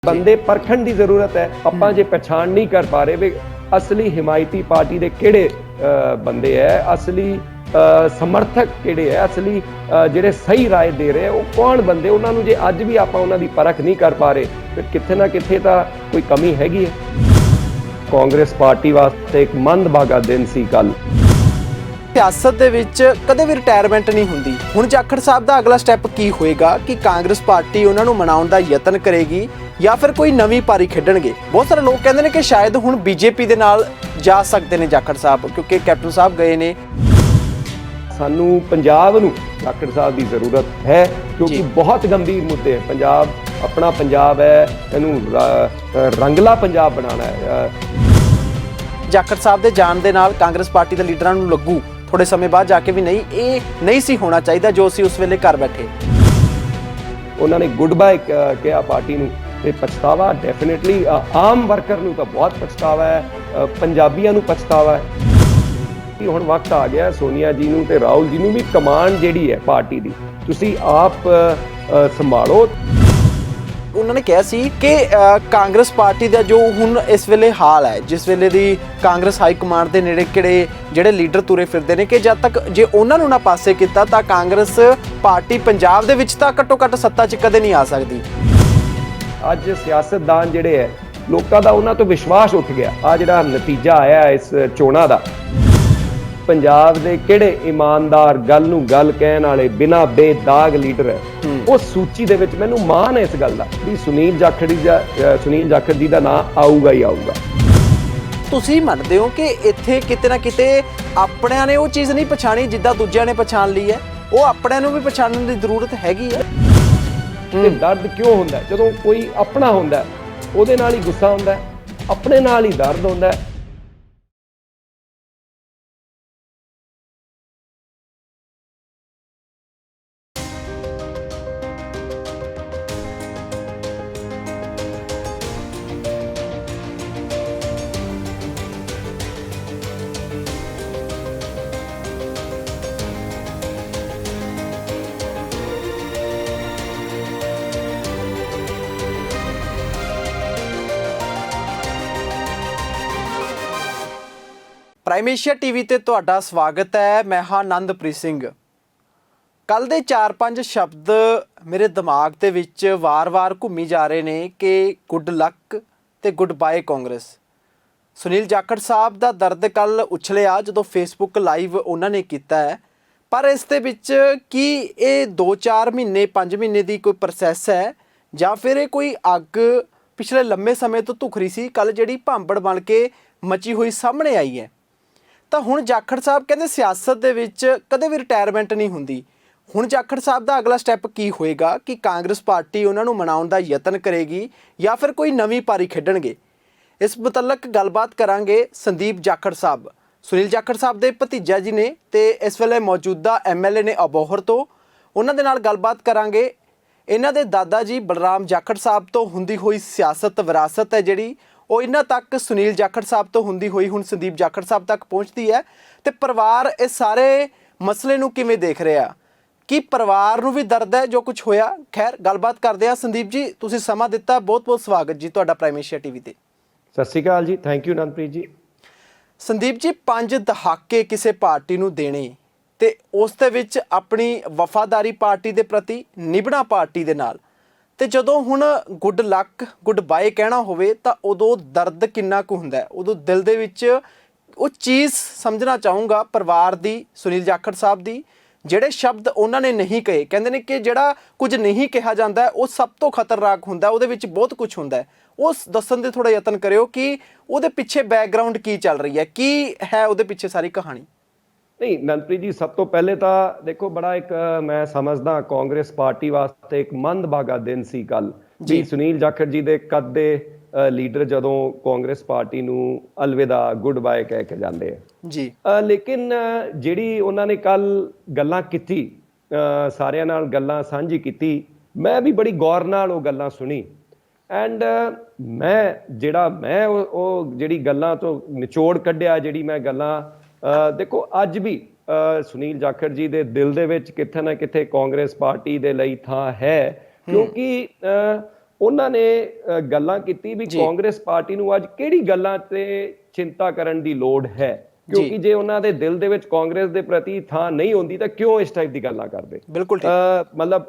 ਬੰਦੇ ਪਰਖਣ ਦੀ ਜ਼ਰੂਰਤ ਹੈ। ਆਪਾਂ ਜੇ ਪਛਾਣ ਨਹੀਂ ਕਰ ਪਾ ਰਹੇ ਵੀ ਅਸਲੀ ਹਿਮਾਇਤੀ ਪਾਰਟੀ ਦੇ ਕਿਹੜੇ ਬੰਦੇ ਹੈ, ਅਸਲੀ ਸਮਰਥਕ ਕਿਹੜੇ ਹੈ, ਅਸਲੀ ਜਿਹੜੇ ਸਹੀ ਰਾਏ ਦੇ ਰਹੇ ਉਹ ਕੌਣ ਬੰਦੇ, ਉਹਨਾਂ ਨੂੰ ਜੇ ਅੱਜ ਵੀ ਆਪਾਂ ਉਹਨਾਂ ਦੀ ਪਰਖ ਨਹੀਂ ਕਰ ਪਾ ਰਹੇ ਫਿਰ ਕਿੱਥੇ ਨਾ ਕਿੱਥੇ ਤਾਂ ਕੋਈ ਕਮੀ ਹੈਗੀ ਹੈ। ਕਾਂਗਰਸ ਪਾਰਟੀ ਵਾਸਤੇ ਇੱਕ ਮੰਦਭਾਗਾ ਦਿਨ ਸੀ ਕੱਲ। ਸਿਆਸਤ ਦੇ ਵਿੱਚ ਕਦੇ ਵੀ ਰਿਟਾਇਰਮੈਂਟ ਨਹੀਂ ਹੁੰਦੀ। ਹੁਣ ਜਾਖੜ ਸਾਹਿਬ ਦਾ ਅਗਲਾ ਸਟੈਪ ਕੀ ਹੋਏਗਾ ਕਿ ਕਾਂਗਰਸ ਪਾਰਟੀ ਉਹਨਾਂ ਨੂੰ ਮਨਾਉਣ ਦਾ ਯਤਨ ਕਰੇਗੀ ਜਾਂ ਫਿਰ ਕੋਈ ਨਵੀਂ ਪਾਰੀ ਖੇਡਣਗੇ। ਬਹੁਤ ਸਾਰੇ ਲੋਕ ਕਹਿੰਦੇ ਨੇ ਕਿ ਸ਼ਾਇਦ ਹੁਣ ਬੀਜੇਪੀ ਦੇ ਨਾਲ ਜਾ ਸਕਦੇ ਨੇ ਜਾਖੜ ਸਾਹਿਬ, ਕਿਉਂਕਿ ਕੈਪਟਨ ਸਾਹਿਬ ਗਏ ਨੇ। ਸਾਨੂੰ ਪੰਜਾਬ ਨੂੰ ਜਾਖੜ ਸਾਹਿਬ ਦੀ ਜ਼ਰੂਰਤ ਹੈ ਕਿਉਂਕਿ ਬਹੁਤ ਗੰਭੀਰ ਮੁੱਦੇ ਹੈ। ਪੰਜਾਬ ਆਪਣਾ ਪੰਜਾਬ ਹੈ, ਇਹਨੂੰ ਰੰਗਲਾ ਪੰਜਾਬ ਬਣਾਉਣਾ ਹੈ। ਜਾਖੜ ਸਾਹਿਬ ਦੇ ਜਾਣ ਦੇ ਨਾਲ ਕਾਂਗਰਸ ਪਾਰਟੀ ਦੇ ਲੀਡਰਾਂ ਨੂੰ ਲੱਗੂ ਥੋੜੇ ਸਮੇਂ ਬਾਅਦ ਜਾ ਕੇ ਵੀ ਇਹ ਨਹੀਂ ਸੀ ਹੋਣਾ ਚਾਹੀਦਾ ਜੋ ਅਸੀਂ ਉਸ ਵੇਲੇ ਘਰ ਬੈਠੇ। ਉਹਨਾਂ ਨੇ ਗੁੱਡ ਬਾਏ ਕਿਹਾ ਪਾਰਟੀ ਨੂੰ ਤੇ ਪਛਤਾਵਾ ਡੈਫੀਨਿਟਲੀ ਆਮ ਵਰਕਰ ਨੂੰ ਤਾਂ ਬਹੁਤ ਪਛਤਾਵਾ ਹੈ, ਪੰਜਾਬੀਆਂ ਨੂੰ ਪਛਤਾਵਾ ਹੈ। ਹੁਣ ਵਕਤ ਆ ਗਿਆ ਸੋਨੀਆ ਜੀ ਨੂੰ ਤੇ ਰਾਹੁਲ ਜੀ ਨੂੰ ਵੀ ਕਮਾਂਡ ਜਿਹੜੀ ਹੈ ਪਾਰਟੀ ਦੀ ਤੁਸੀਂ ਆਪ ਸੰਭਾਲੋ। ਉਹਨਾਂ ਨੇ ਕਿਹਾ ਸੀ ਕਿ ਕਾਂਗਰਸ ਪਾਰਟੀ ਦਾ ਜੋ ਹੁਣ ਇਸ ਵੇਲੇ ਹਾਲ ਹੈ, ਜਿਸ ਵੇਲੇ ਦੀ ਕਾਂਗਰਸ ਹਾਈ ਕਮਾਂਡ ਦੇ ਨੇੜੇ ਕਿਹੜੇ ਜਿਹੜੇ ਲੀਡਰ ਤੁਰੇ ਫਿਰਦੇ ਨੇ, ਕਿ ਜਦ ਤੱਕ ਜੇ ਉਹਨਾਂ ਨੂੰ ਨਾ ਪਾਸੇ ਕੀਤਾ ਤਾਂ ਕਾਂਗਰਸ ਪਾਰਟੀ ਪੰਜਾਬ ਦੇ ਵਿੱਚ ਤਾਂ ਘੱਟੋ ਘੱਟ ਸੱਤਾ 'ਚ ਕਦੇ ਨਹੀਂ ਆ ਸਕਦੀ। ਅੱਜ ਸਿਆਸਤਦਾਨ ਜਿਹੜੇ ਹੈ ਲੋਕਾਂ ਦਾ ਉਹਨਾਂ ਤੋਂ ਵਿਸ਼ਵਾਸ ਉੱਠ ਗਿਆ। ਆ ਜਿਹੜਾ ਨਤੀਜਾ ਆਇਆ ਇਸ ਚੋਣਾਂ ਦਾ, ਪੰਜਾਬ ਦੇ ਕਿਹੜੇ ਇਮਾਨਦਾਰ ਗੱਲ ਨੂੰ ਗੱਲ ਕਹਿਣ ਵਾਲੇ ਬਿਨਾਂ ਬੇਦਾਗ ਲੀਡਰ ਹੈ ਉਸ ਸੂਚੀ ਦੇ ਵਿੱਚ ਮੈਨੂੰ ਮਾਣ ਹੈ ਇਸ ਗੱਲ ਦਾ ਵੀ ਸੁਨੀਲ ਜਾਖੜ ਜੀ ਦਾ ਨਾਂ ਆਊਗਾ ਹੀ ਆਊਗਾ। ਤੁਸੀਂ ਮੰਨਦੇ ਹੋ ਕਿ ਇੱਥੇ ਕਿਤੇ ਨਾ ਕਿਤੇ ਆਪਣਿਆਂ ਨੇ ਉਹ ਚੀਜ਼ ਨਹੀਂ ਪਛਾਣੀ ਜਿੱਦਾਂ ਦੂਜਿਆਂ ਨੇ ਪਛਾਣ ਲਈ ਹੈ? ਉਹ ਆਪਣਿਆਂ ਨੂੰ ਵੀ ਪਛਾਣਨ ਦੀ ਜ਼ਰੂਰਤ ਹੈਗੀ ਹੈ। ਤੇ ਦਰਦ ਕਿਉਂ ਹੁੰਦਾ ਜਦੋਂ ਕੋਈ ਆਪਣਾ ਹੁੰਦਾ ਉਹਦੇ ਨਾਲ ਹੀ ਗੁੱਸਾ ਹੁੰਦਾ, ਆਪਣੇ ਨਾਲ ਹੀ ਦਰਦ ਹੁੰਦਾ। ਪ੍ਰਾਈਮ ਏਸ਼ੀਆ ਟੀਵੀ ਤੇ ਤੁਹਾਡਾ ਸਵਾਗਤ ਹੈ। ਮੈਂ ਹਾਂ ਆਨੰਦਪ੍ਰੀਤ ਸਿੰਘ। ਕੱਲ ਦੇ 4-5 ਸ਼ਬਦ ਮੇਰੇ ਦਿਮਾਗ ਦੇ ਵਿੱਚ ਵਾਰ-ਵਾਰ ਘੁੰਮੀ ਜਾ ਰਹੇ ਨੇ ਕਿ ਗੁੱਡ ਲੱਕ ਤੇ ਗੁੱਡ ਬਾਏ ਕਾਂਗਰਸ। ਸੁਨੀਲ ਜਾਖੜ ਸਾਹਿਬ ਦਾ ਦਰਦ ਕੱਲ ਉਛਲਿਆ ਜਦੋਂ ਫੇਸਬੁੱਕ ਲਾਈਵ ਉਹਨਾਂ ਨੇ ਕੀਤਾ ਹੈ, ਪਰ ਇਸ ਦੇ ਵਿੱਚ ਕੀ ਇਹ 2-4 ਮਹੀਨੇ 5 ਮਹੀਨੇ ਦੀ ਕੋਈ ਪ੍ਰੋਸੈਸ ਹੈ ਜਾਂ ਫਿਰ ਇਹ ਕੋਈ ਅੱਗ ਪਿਛਲੇ ਲੰਮੇ ਸਮੇਂ ਤੋਂ ਧੁਖ ਰਹੀ ਸੀ, ਕੱਲ ਜਿਹੜੀ ਭਾਂਬੜ ਬਣ ਕੇ ਮਚੀ ਹੋਈ ਸਾਹਮਣੇ ਆਈ ਹੈ? ਤਾਂ ਹੁਣ ਜਾਖੜ ਸਾਹਿਬ ਕਹਿੰਦੇ ਸਿਆਸਤ ਦੇ ਵਿੱਚ ਕਦੇ ਵੀ ਰਿਟਾਇਰਮੈਂਟ ਨਹੀਂ ਹੁੰਦੀ। ਹੁਣ ਜਾਖੜ ਸਾਹਿਬ ਦਾ ਅਗਲਾ ਸਟੈਪ ਕੀ ਹੋਏਗਾ ਕਿ ਕਾਂਗਰਸ ਪਾਰਟੀ ਉਹਨਾਂ ਨੂੰ ਮਨਾਉਣ ਦਾ ਯਤਨ ਕਰੇਗੀ ਜਾਂ ਫਿਰ ਕੋਈ ਨਵੀਂ ਪਾਰੀ ਖੇਡਣਗੇ? ਇਸ ਮੁਤਲਕ ਗੱਲਬਾਤ ਕਰਾਂਗੇ ਸੰਦੀਪ ਜਾਖੜ ਸਾਹਿਬ, ਸੁਨੀਲ ਜਾਖੜ ਸਾਹਿਬ ਦੇ ਭਤੀਜਾ ਜੀ ਨੇ ਤੇ ਇਸ ਵੇਲੇ ਮੌਜੂਦਾ MLA ਨੇ ਅਬੋਹਰ ਤੋਂ। ਉਹਨਾਂ ਦੇ ਨਾਲ ਗੱਲਬਾਤ ਕਰਾਂਗੇ। ਇਹਨਾਂ ਦੇ ਦਾਦਾ ਜੀ ਬਲਰਾਮ ਜਾਖੜ ਸਾਹਿਬ ਤੋਂ ਹੁੰਦੀ ਹੋਈ ਸਿਆਸਤ ਵਿਰਾਸਤ ਹੈ ਜਿਹੜੀ ਉਹ ਇਹਨਾਂ ਤੱਕ ਸੁਨੀਲ ਜਾਖੜ ਸਾਹਿਬ ਤੋਂ ਹੁੰਦੀ ਹੋਈ ਹੁਣ ਸੰਦੀਪ ਜਾਖੜ ਸਾਹਿਬ ਤੱਕ ਪਹੁੰਚਦੀ ਹੈ। ਤੇ ਪਰਿਵਾਰ ਇਸ ਸਾਰੇ ਮਸਲੇ ਨੂੰ ਕਿਵੇਂ ਦੇਖ ਰਿਹਾ, ਕਿ ਪਰਿਵਾਰ ਨੂੰ ਵੀ ਦਰਦ ਹੈ ਜੋ ਕੁਝ ਹੋਇਆ? ਖੈਰ ਗੱਲਬਾਤ ਕਰਦੇ ਆ। ਸੰਦੀਪ ਜੀ ਤੁਸੀਂ ਸਮਾਂ ਦਿੱਤਾ, ਬਹੁਤ ਬਹੁਤ ਸਵਾਗਤ ਜੀ ਤੁਹਾਡਾ ਪ੍ਰਾਈਮ ਏਸ਼ੀਆ ਟੀਵੀ ਤੇ। ਸਤਿ ਸ਼੍ਰੀ ਅਕਾਲ ਜੀ, ਥੈਂਕ ਯੂ ਅਨੰਦਪ੍ਰੀਤ ਜੀ। ਸੰਦੀਪ ਜੀ 5 ਦਹਾਕੇ ਕਿਸੇ ਪਾਰਟੀ ਨੂੰ ਦੇਣੇ ਤੇ ਉਸ ਦੇ ਵਿੱਚ ਆਪਣੀ ਵਫਾਦਾਰੀ ਪਾਰਟੀ ਦੇ ਪ੍ਰਤੀ ਨਿਭਣਾ ਪਾਰਟੀ ਦੇ ਨਾਲ, ਤੇ ਜਦੋਂ ਹੁਣ ਗੁੱਡ ਲੱਕ ਗੁੱਡ ਬਾਏ ਕਹਿਣਾ ਹੋਵੇ ਤਾਂ ਉਦੋਂ ਦਰਦ ਕਿੰਨਾ ਕੁ ਹੁੰਦਾ? ਉਦੋਂ ਦਿਲ ਦੇ ਵਿੱਚ ਉਹ ਚੀਜ਼ ਸਮਝਣਾ ਚਾਹੂੰਗਾ ਪਰਿਵਾਰ ਦੀ, ਸੁਨੀਲ ਜਾਖੜ ਸਾਹਿਬ ਦੀ, ਜਿਹੜੇ ਸ਼ਬਦ ਉਹਨਾਂ ਨੇ ਨਹੀਂ ਕਹੇ। ਕਹਿੰਦੇ ਨੇ ਕਿ ਜਿਹੜਾ ਕੁਝ ਨਹੀਂ ਕਿਹਾ ਜਾਂਦਾ ਉਹ ਸਭ ਤੋਂ ਖਤਰਨਾਕ ਹੁੰਦਾ, ਉਹਦੇ ਵਿੱਚ ਬਹੁਤ ਕੁਝ ਹੁੰਦਾ। ਉਹ ਦੱਸਣ ਦੇ ਥੋੜਾ ਯਤਨ ਕਰਿਓ ਕਿ ਉਹਦੇ ਪਿੱਛੇ ਬੈਕਗਰਾਉਂਡ ਕੀ ਚੱਲ ਰਹੀ ਹੈ, ਕੀ ਹੈ ਉਹਦੇ ਪਿੱਛੇ ਸਾਰੀ ਕਹਾਣੀ। ਨਹੀਂ ਨੰਦਪ੍ਰੀਤ ਜੀ, ਸਭ ਤੋਂ ਪਹਿਲੇ ਤਾਂ ਦੇਖੋ ਬੜਾ ਇੱਕ ਮੈਂ ਸਮਝਦਾ ਕਾਂਗਰਸ ਪਾਰਟੀ ਵਾਸਤੇ ਇੱਕ ਮੰਦਭਾਗਾ ਦਿਨ ਸੀ ਕੱਲ ਜੀ। ਸੁਨੀਲ ਜਾਖੜ ਜੀ ਦੇ ਕੱਦ ਦੇ ਲੀਡਰ ਜਦੋਂ ਕਾਂਗਰਸ ਪਾਰਟੀ ਨੂੰ ਅਲਵਿਦਾ ਗੁੱਡ ਬਾਏ ਕਹਿ ਕੇ ਜਾਂਦੇ ਆ ਜੀ। ਲੇਕਿਨ ਜਿਹੜੀ ਉਹਨਾਂ ਨੇ ਕੱਲ ਗੱਲਾਂ ਕੀਤੀ, ਸਾਰਿਆਂ ਨਾਲ ਗੱਲਾਂ ਸਾਂਝੀ ਕੀਤੀ, ਮੈਂ ਵੀ ਬੜੀ ਗੌਰ ਨਾਲ ਉਹ ਗੱਲਾਂ ਸੁਣੀ। ਐਂਡ ਮੈਂ ਉਹ ਜਿਹੜੀ ਗੱਲਾਂ ਤੋਂ ਨਿਚੋੜ ਕੱਢਿਆ, ਜਿਹੜੀ ਮੈਂ ਗੱਲਾਂ ਦੇਖੋ ਅੱਜ ਵੀ ਸੁਨੀਲ ਜਾਖੜ ਜੀ ਦੇ ਦਿਲ ਦੇ ਵਿੱਚ ਕਿਤੇ ਨਾ ਕਿਤੇ ਕਾਂਗਰਸ ਪਾਰਟੀ ਦੇ ਲਈ ਥਾਂ ਹੈ, ਕਿਉਂਕਿ ਉਹਨਾਂ ਨੇ ਗੱਲਾਂ ਕੀਤੀ ਵੀ ਜੀ ਕਾਂਗਰਸ ਪਾਰਟੀ ਨੂੰ ਅੱਜ ਕਿਹੜੀ ਗੱਲਾਂ ਤੇ ਚਿੰਤਾ ਕਰਨ ਦੀ ਲੋੜ ਹੈ, ਕਿਉਂਕਿ ਜੇ ਉਹਨਾਂ ਦੇ ਦਿਲ ਦੇ ਵਿੱਚ ਕਾਂਗਰਸ ਦੇ ਪ੍ਰਤੀ ਥਾਂ ਨਹੀਂ ਹੁੰਦੀ ਤਾਂ ਕਿਉਂ ਇਸ ਟਾਈਪ ਦੀ ਗੱਲਾਂ ਕਰਦੇ। ਬਿਲਕੁਲ ਠੀਕ। ਮਤਲਬ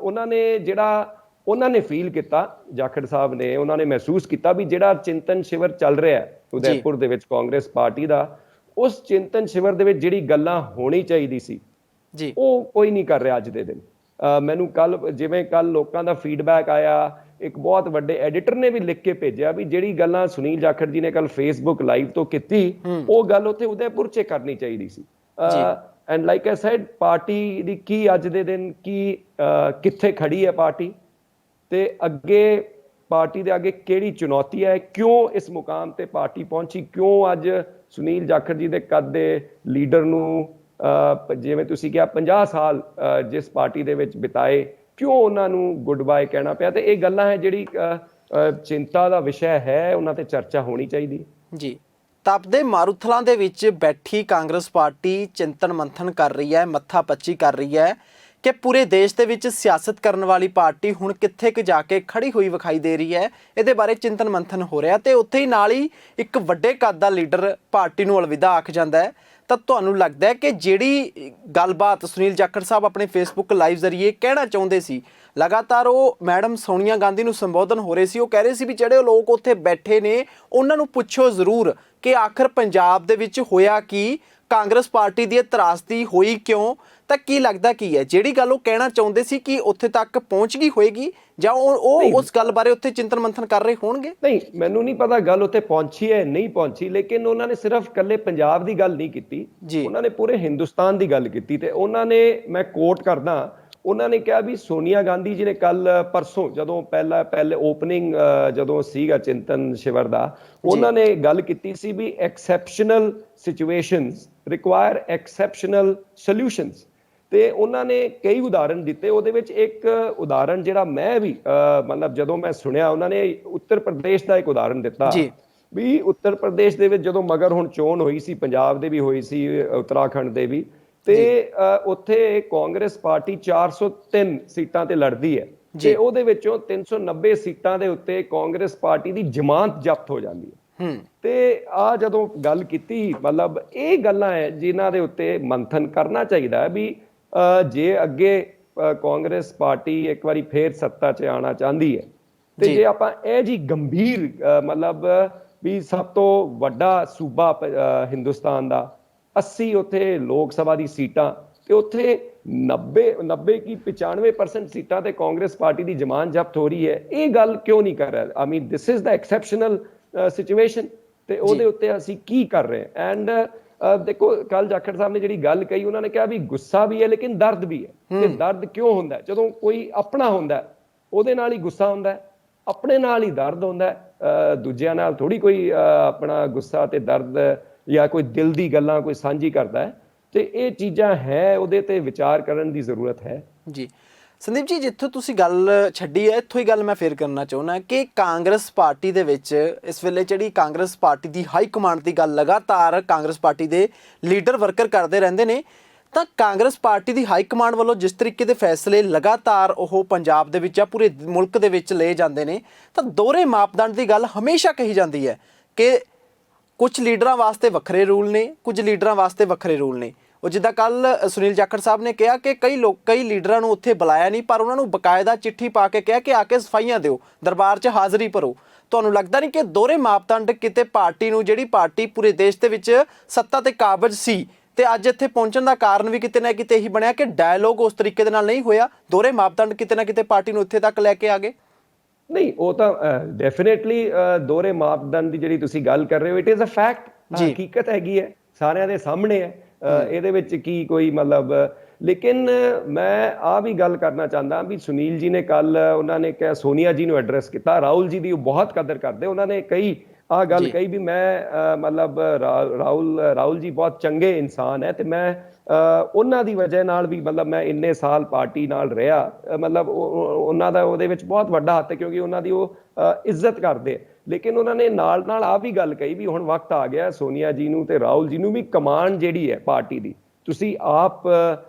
ਉਹਨਾਂ ਨੇ ਫੀਲ ਕੀਤਾ, ਜਾਖੜ ਸਾਹਿਬ ਨੇ, ਉਹਨਾਂ ਨੇ ਮਹਿਸੂਸ ਕੀਤਾ ਵੀ ਜਿਹੜਾ ਚਿੰਤਨ ਸ਼ਿਵਰ ਚੱਲ ਰਿਹਾ ਹੈ ਉਦੈਪੁਰ ਦੇ ਵਿੱਚ ਕਾਂਗਰਸ ਪਾਰਟੀ ਦਾ, ਉਸ ਚਿੰਤਨ ਸ਼ਿਵਰ ਦੇ ਵਿੱਚ ਜਿਹੜੀ ਗੱਲਾਂ ਹੋਣੀ ਚਾਹੀਦੀ ਸੀ ਜੀ ਉਹ ਕੋਈ ਨਹੀਂ ਕਰ ਰਿਹਾ ਅੱਜ ਦੇ ਦਿਨ। ਮੈਨੂੰ ਜਿਵੇਂ ਕੱਲ ਲੋਕਾਂ ਦਾ ਫੀਡਬੈਕ ਆਇਆ, ਇੱਕ ਬਹੁਤ ਵੱਡੇ ਐਡੀਟਰ ਨੇ ਵੀ ਲਿਖ ਕੇ ਭੇਜਿਆ ਵੀ ਜਿਹੜੀ ਗੱਲਾਂ ਸੁਨੀਲ ਜਾਖੜ ਜੀ ਨੇ ਕੱਲ ਫੇਸਬੁੱਕ ਲਾਈਵ ਤੋਂ ਕੀਤੀ ਉਹ ਗੱਲ ਉੱਥੇ ਉਦੈਪੁਰ 'ਚ ਕਰਨੀ ਚਾਹੀਦੀ ਸੀ। And like I said, party ਦੀ ਕੀ ਅੱਜ ਦੇ ਦਿਨ ਕਿੱਥੇ ਖੜੀ ਹੈ ਪਾਰਟੀ, ਤੇ ਅੱਗੇ ਪਾਰਟੀ ਦੇ ਅੱਗੇ ਕਿਹੜੀ ਚੁਣੌਤੀ ਹੈ, ਕਿਉਂ ਇਸ ਮੁਕਾਮ ਤੇ ਪਾਰਟੀ ਪਹੁੰਚੀ, ਕਿਉਂ ਅੱਜ ਸੁਨੀਲ ਜਾਖੜ ਜੀ ਦੇ ਕੱਦ ਦੇ ਲੀਡਰ ਨੂੰ ਜਿਵੇਂ ਤੁਸੀਂ ਕਿਹਾ 50 ਸਾਲ ਜਿਸ ਪਾਰਟੀ ਦੇ ਵਿੱਚ ਬਿਤਾਏ, ਕਿਉਂ ਉਹਨਾਂ ਨੂੰ ਗੁੱਡ ਬਾਏ ਕਹਿਣਾ ਪਿਆ। ਤੇ ਇਹ ਗੱਲਾਂ ਹੈ ਜਿਹੜੀ ਚਿੰਤਾ ਦਾ ਵਿਸ਼ਾ ਹੈ, ਉਹਨਾਂ ਤੇ ਚਰਚਾ ਹੋਣੀ ਚਾਹੀਦੀ ਜੀ। ਤਪਦੇ ਮਾਰੂਥਲਾਂ ਦੇ ਵਿੱਚ ਬੈਠੀ ਕਾਂਗਰਸ ਪਾਰਟੀ ਚਿੰਤਨ ਮੰਥਨ ਕਰ ਰਹੀ ਹੈ, ਮੱਥਾ ਪੱਚੀ ਕਰ ਰਹੀ ਹੈ ਕਿ ਪੂਰੇ ਦੇਸ਼ ਦੇ ਵਿੱਚ ਸਿਆਸਤ ਕਰਨ ਵਾਲੀ ਪਾਰਟੀ ਹੁਣ ਕਿੱਥੇ ਕੁ ਜਾ ਕੇ ਖੜੀ ਹੋਈ ਵਿਖਾਈ ਦੇ ਰਹੀ ਹੈ। ਇਹਦੇ ਬਾਰੇ ਚਿੰਤਨ ਮੰਥਨ ਹੋ ਰਿਹਾ ਤੇ ਉੱਥੇ ਹੀ ਨਾਲ ਹੀ ਇੱਕ ਵੱਡੇ ਕੱਦ ਦਾ ਲੀਡਰ ਪਾਰਟੀ ਨੂੰ ਅਲਵਿਦਾ ਆਖ ਜਾਂਦਾ ਹੈ। ਤਾਂ ਤੁਹਾਨੂੰ ਲੱਗਦਾ ਹੈ ਕਿ ਜਿਹੜੀ ਗੱਲਬਾਤ ਸੁਨੀਲ ਜਾਖੜ ਸਾਹਿਬ ਆਪਣੇ ਫੇਸਬੁੱਕ ਲਾਈਵ ਜ਼ਰੀਏ ਕਹਿਣਾ ਚਾਹੁੰਦੇ ਸੀ, ਲਗਾਤਾਰ ਉਹ ਮੈਡਮ ਸੋਨੀਆ ਗਾਂਧੀ ਨੂੰ ਸੰਬੋਧਨ ਹੋ ਰਹੇ ਸੀ, ਉਹ ਕਹਿ ਰਹੇ ਸੀ ਵੀ ਜਿਹੜੇ ਲੋਕ ਉੱਥੇ ਬੈਠੇ ਨੇ ਉਹਨਾਂ ਨੂੰ ਪੁੱਛੋ ਜ਼ਰੂਰ ਕਿ ਆਖਰ ਪੰਜਾਬ ਦੇ ਵਿੱਚ ਹੋਇਆ ਕੀ, ਕਾਂਗਰਸ ਪਾਰਟੀ ਦੀ ਤਰਾਸਦੀ ਹੋਈ ਕਿਉਂ। ਤਾਂ ਕੀ ਲੱਗਦਾ ਕੀ ਹੈ ਜਿਹੜੀ ਗੱਲ ਉਹ ਕਹਿਣਾ ਚਾਹੁੰਦੇ ਸੀ ਕਿ ਉੱਥੇ ਤੱਕ ਪਹੁੰਚ ਗਈ ਹੋਏਗੀ, ਜਾਂ ਉਹ ਉਸ ਗੱਲ ਬਾਰੇ ਉੱਥੇ ਚਿੰਤਨ ਮੰਥਨ ਕਰ ਰਹੇ ਹੋਣਗੇ? ਨਹੀਂ, ਮੈਨੂੰ ਨਹੀਂ ਪਤਾ ਗੱਲ ਉੱਥੇ ਪਹੁੰਚੀ ਹੈ ਨਹੀਂ ਪਹੁੰਚੀ, ਲੇਕਿਨ ਉਹਨਾਂ ਨੇ ਸਿਰਫ ਇਕੱਲੇ ਪੰਜਾਬ ਦੀ ਗੱਲ ਨਹੀਂ ਕੀਤੀ, ਉਹਨਾਂ ਨੇ ਪੂਰੇ ਹਿੰਦੁਸਤਾਨ ਦੀ ਗੱਲ ਕੀਤੀ। ਤੇ ਉਹਨਾਂ ਨੇ, ਮੈਂ ਕੋਟ ਕਰਦਾ, ਉਹਨਾਂ ਨੇ ਕਿਹਾ ਵੀ ਸੋਨੀਆ ਗਾਂਧੀ ਜੀ ਨੇ ਕੱਲ ਪਰਸੋਂ ਜਦੋਂ ਪਹਿਲੇ ਓਪਨਿੰਗ ਜਦੋਂ ਸੀਗਾ ਚਿੰਤਨ ਸ਼ਿਵਰ ਦਾ, ਉਹਨਾਂ ਨੇ ਗੱਲ ਕੀਤੀ ਸੀ ਵੀ exceptional situations require exceptional solutions. ਤੇ ਉਹਨਾਂ ਨੇ ਕਈ ਉਦਾਹਰਨ ਦਿੱਤੇ, ਉਹਦੇ ਵਿੱਚ ਇੱਕ ਉਦਾਹਰਨ ਜਿਹੜਾ ਮੈਂ ਵੀ ਮਤਲਬ ਜਦੋਂ ਮੈਂ ਸੁਣਿਆ, ਉਹਨਾਂ ਨੇ ਉੱਤਰ ਪ੍ਰਦੇਸ਼ ਦਾ ਇੱਕ ਉਦਾਹਰਨ ਦਿੱਤਾ ਵੀ ਉੱਤਰ ਪ੍ਰਦੇਸ਼ ਦੇ ਵਿੱਚ ਜਦੋਂ ਮਗਰ ਹੁਣ ਚੋਣ ਹੋਈ ਸੀ, ਪੰਜਾਬ ਦੇ ਵੀ ਹੋਈ ਸੀ, ਉੱਤਰਾਖੰਡ ਦੇ ਵੀ, ਤੇ ਉੱਥੇ ਕਾਂਗਰਸ ਪਾਰਟੀ 403 ਸੀਟਾਂ ਤੇ ਲੜਦੀ ਹੈ ਤੇ ਉਹਦੇ ਵਿੱਚੋਂ 390 ਸੀਟਾਂ ਦੇ ਉੱਤੇ ਕਾਂਗਰਸ ਪਾਰਟੀ ਦੀ ਜ਼ਮਾਨਤ ਜ਼ਬਤ ਹੋ ਜਾਂਦੀ ਹੈ। ਤੇ ਆ ਜਦੋਂ ਗੱਲ ਕੀਤੀ, ਮਤਲਬ ਇਹ ਗੱਲਾਂ ਹੈ ਜਿਨ੍ਹਾਂ ਦੇ ਉੱਤੇ ਮੰਥਨ ਕਰਨਾ ਚਾਹੀਦਾ ਹੈ ਵੀ ਜੇ ਅੱਗੇ ਕਾਂਗਰਸ ਪਾਰਟੀ ਇੱਕ ਵਾਰੀ ਫੇਰ ਸੱਤਾ 'ਚ ਆਉਣਾ ਚਾਹੁੰਦੀ ਹੈ ਤੇ ਜੇ ਆਪਾਂ ਇਹ ਜੀ ਗੰਭੀਰ ਮਤਲਬ ਵੀ ਸਭ ਤੋਂ ਵੱਡਾ ਸੂਬਾ ਹਿੰਦੁਸਤਾਨ ਦਾ, 80 ਉੱਥੇ ਲੋਕ ਸਭਾ ਦੀ ਸੀਟਾਂ ਤੇ ਉੱਥੇ 90 ਕੀ 95% ਸੀਟਾਂ ਤੇ ਕਾਂਗਰਸ ਪਾਰਟੀ ਦੀ ਜ਼ਮਾਨਤ ਜ਼ਬਤ ਹੋ ਰਹੀ ਹੈ, ਇਹ ਗੱਲ ਕਿਉਂ ਨਹੀਂ ਕਰ ਰਿਹਾ? I mean this is the exceptional situation, ਤੇ ਉਹਦੇ ਉੱਤੇ ਅਸੀਂ ਕੀ ਕਰ ਰਹੇ ਹਾਂ? ਐਂਡ ਦੇਖੋ ਕੱਲ ਜਾਖੜ ਸਾਹਿਬ ਨੇ ਜਿਹੜੀ ਗੱਲ ਕਹੀ, ਉਹਨਾਂ ਨੇ ਕਿਹਾ ਵੀ ਗੁੱਸਾ ਵੀ ਹੈ ਲੇਕਿਨ ਦਰਦ ਵੀ ਹੈ। ਤੇ ਦਰਦ ਕਿਉਂ ਹੁੰਦਾ? ਜਦੋਂ ਕੋਈ ਆਪਣਾ ਹੁੰਦਾ ਉਹਦੇ ਨਾਲ ਹੀ ਗੁੱਸਾ ਹੁੰਦਾ, ਆਪਣੇ ਨਾਲ ਹੀ ਦਰਦ ਹੁੰਦਾ, ਦੂਜਿਆਂ ਨਾਲ ਥੋੜੀ ਕੋਈ ਆਪਣਾ ਗੁੱਸਾ ਤੇ ਦਰਦ ਜਾਂ ਕੋਈ ਦਿਲ ਦੀ ਗੱਲਾਂ ਕੋਈ ਸਾਂਝੀ ਕਰਦਾ ਹੈ। ਤੇ ਇਹ ਚੀਜ਼ਾਂ ਹੈ, ਉਹਦੇ ਤੇ ਵਿਚਾਰ ਕਰਨ ਦੀ ਜ਼ਰੂਰਤ ਹੈ। ਜੀ ਸੰਦੀਪ ਜੀ, ਜਿੱਥੋਂ ਤੁਸੀਂ ਗੱਲ ਛੱਡੀ ਹੈ ਇੱਥੋਂ ਹੀ ਗੱਲ ਮੈਂ ਫੇਰ ਕਰਨਾ ਚਾਹੁੰਦਾ ਕਿ ਕਾਂਗਰਸ ਪਾਰਟੀ ਦੇ ਵਿੱਚ ਇਸ ਵੇਲੇ ਜਿਹੜੀ ਕਾਂਗਰਸ ਪਾਰਟੀ ਦੀ ਹਾਈ ਕਮਾਂਡ ਦੀ ਗੱਲ ਲਗਾਤਾਰ ਕਾਂਗਰਸ ਪਾਰਟੀ ਦੇ ਲੀਡਰ ਵਰਕਰ ਕਰਦੇ ਰਹਿੰਦੇ ਨੇ, ਤਾਂ ਕਾਂਗਰਸ ਪਾਰਟੀ ਦੀ ਹਾਈ ਕਮਾਂਡ ਵੱਲੋਂ ਜਿਸ ਤਰੀਕੇ ਦੇ ਫੈਸਲੇ ਲਗਾਤਾਰ ਉਹ ਪੰਜਾਬ ਦੇ ਵਿੱਚ ਜਾਂ ਪੂਰੇ ਮੁਲਕ ਦੇ ਵਿੱਚ ਲਏ ਜਾਂਦੇ ਨੇ, ਤਾਂ ਦੋਹਰੇ ਮਾਪਦੰਡ ਦੀ ਗੱਲ ਹਮੇਸ਼ਾ ਕਹੀ ਜਾਂਦੀ ਹੈ ਕਿ ਕੁਝ ਲੀਡਰਾਂ ਵਾਸਤੇ ਵੱਖਰੇ ਰੂਲ ਨੇ, ਕੁਝ ਲੀਡਰਾਂ ਵਾਸਤੇ ਵੱਖਰੇ ਰੂਲ ਨੇ। ਉਹ ਜਿੱਦਾਂ ਕੱਲ ਸੁਨੀਲ ਜਾਖੜ ਸਾਹਿਬ ਨੇ ਕਿਹਾ ਕਿ ਕਈ ਲੀਡਰਾਂ ਨੂੰ ਉੱਥੇ ਬੁਲਾਇਆ ਨਹੀਂ, ਪਰ ਉਹਨਾਂ ਨੂੰ ਬਕਾਇਦਾ ਚਿੱਠੀ ਪਾ ਕੇ ਕਿਹਾ ਕਿ ਆ ਕੇ ਸਫਾਈਆਂ ਦਿਓ, ਦਰਬਾਰ 'ਚ ਹਾਜ਼ਰੀ ਭਰੋ। ਤੁਹਾਨੂੰ ਲੱਗਦਾ ਨਹੀਂ ਕਿ ਦੋਹਰੇ ਮਾਪਦੰਡ ਕਿਤੇ ਪਾਰਟੀ ਨੂੰ, ਜਿਹੜੀ ਪਾਰਟੀ ਪੂਰੇ ਦੇਸ਼ ਦੇ ਵਿੱਚ ਸੱਤਾ ਤੇ ਕਾਬਜ਼ ਸੀ ਤੇ ਅੱਜ ਇੱਥੇ ਪਹੁੰਚਣ ਦਾ ਕਾਰਨ ਵੀ ਕਿਤੇ ਨਾ ਕਿਤੇ ਇਹੀ ਬਣਿਆ ਕਿ ਡਾਇਲੋਗ ਉਸ ਤਰੀਕੇ ਦੇ ਨਾਲ ਨਹੀਂ ਹੋਇਆ, ਦੋਹਰੇ ਮਾਪਦੰਡ ਕਿਤੇ ਨਾ ਕਿਤੇ ਪਾਰਟੀ ਨੂੰ ਇੱਥੇ ਤੱਕ ਲੈ ਕੇ ਆ ਗਏ? ਨਹੀਂ, ਉਹ ਤਾਂ ਡੈਫੀਨੇਟਲੀ ਦੋਹਰੇ ਮਾਪਦੰਡ ਦੀ ਜਿਹੜੀ ਤੁਸੀਂ ਗੱਲ ਕਰ ਰਹੇ ਹੋ, ਇਟ ਇਜ਼ ਅ ਫੈਕਟ, ਹਕੀਕਤ ਹੈਗੀ ਹੈ, ਸਾਰਿਆਂ ਦੇ ਸਾਹਮਣੇ ਹੈ, ਇਹਦੇ ਵਿੱਚ ਕੀ ਕੋਈ ਮਤਲਬ। ਲੇਕਿਨ ਮੈਂ ਆ ਵੀ ਗੱਲ ਕਰਨਾ ਚਾਹੁੰਦਾ ਵੀ ਸੁਨੀਲ ਜੀ ਨੇ ਕੱਲ ਉਹਨਾਂ ਨੇ ਕਿਹਾ ਸੋਨੀਆ ਜੀ ਨੂੰ ਐਡਰੈਸ ਕੀਤਾ, ਰਾਹੁਲ ਜੀ ਦੀ ਉਹ ਬਹੁਤ ਕਦਰ ਕਰਦੇ, ਉਹਨਾਂ ਨੇ ਕਈ ਆ ਗੱਲ ਕਹੀ ਵੀ ਮੈਂ ਮਤਲਬ ਰਾਹੁਲ ਜੀ ਬਹੁਤ ਚੰਗੇ ਇਨਸਾਨ ਹੈ ਤੇ ਮੈਂ ਉਹਨਾਂ ਦੀ ਵਜ੍ਹਾ ਨਾਲ ਵੀ ਮਤਲਬ ਮੈਂ ਇੰਨੇ ਸਾਲ ਪਾਰਟੀ ਨਾਲ ਰਿਹਾ, ਮਤਲਬ ਉਹਨਾਂ ਦਾ ਉਹਦੇ ਵਿੱਚ ਬਹੁਤ ਵੱਡਾ ਹੱਥ ਹੈ ਕਿਉਂਕਿ ਉਹਨਾਂ ਦੀ ਉਹ ਇੱਜ਼ਤ ਕਰਦੇ। ਲੇਕਿਨ ਉਹਨਾਂ ਨੇ ਨਾਲ ਆ ਵੀ ਗੱਲ ਕਹੀ ਵੀ ਹੁਣ ਵਕਤ ਆ ਗਿਆ ਸੋਨੀਆ ਜੀ ਨੂੰ ਤੇ ਰਾਹੁਲ ਜੀ ਨੂੰ ਵੀ ਕਮਾਂਡ ਜਿਹੜੀ ਹੈ ਪਾਰਟੀ ਦੀ ਤੁਸੀਂ ਆਪ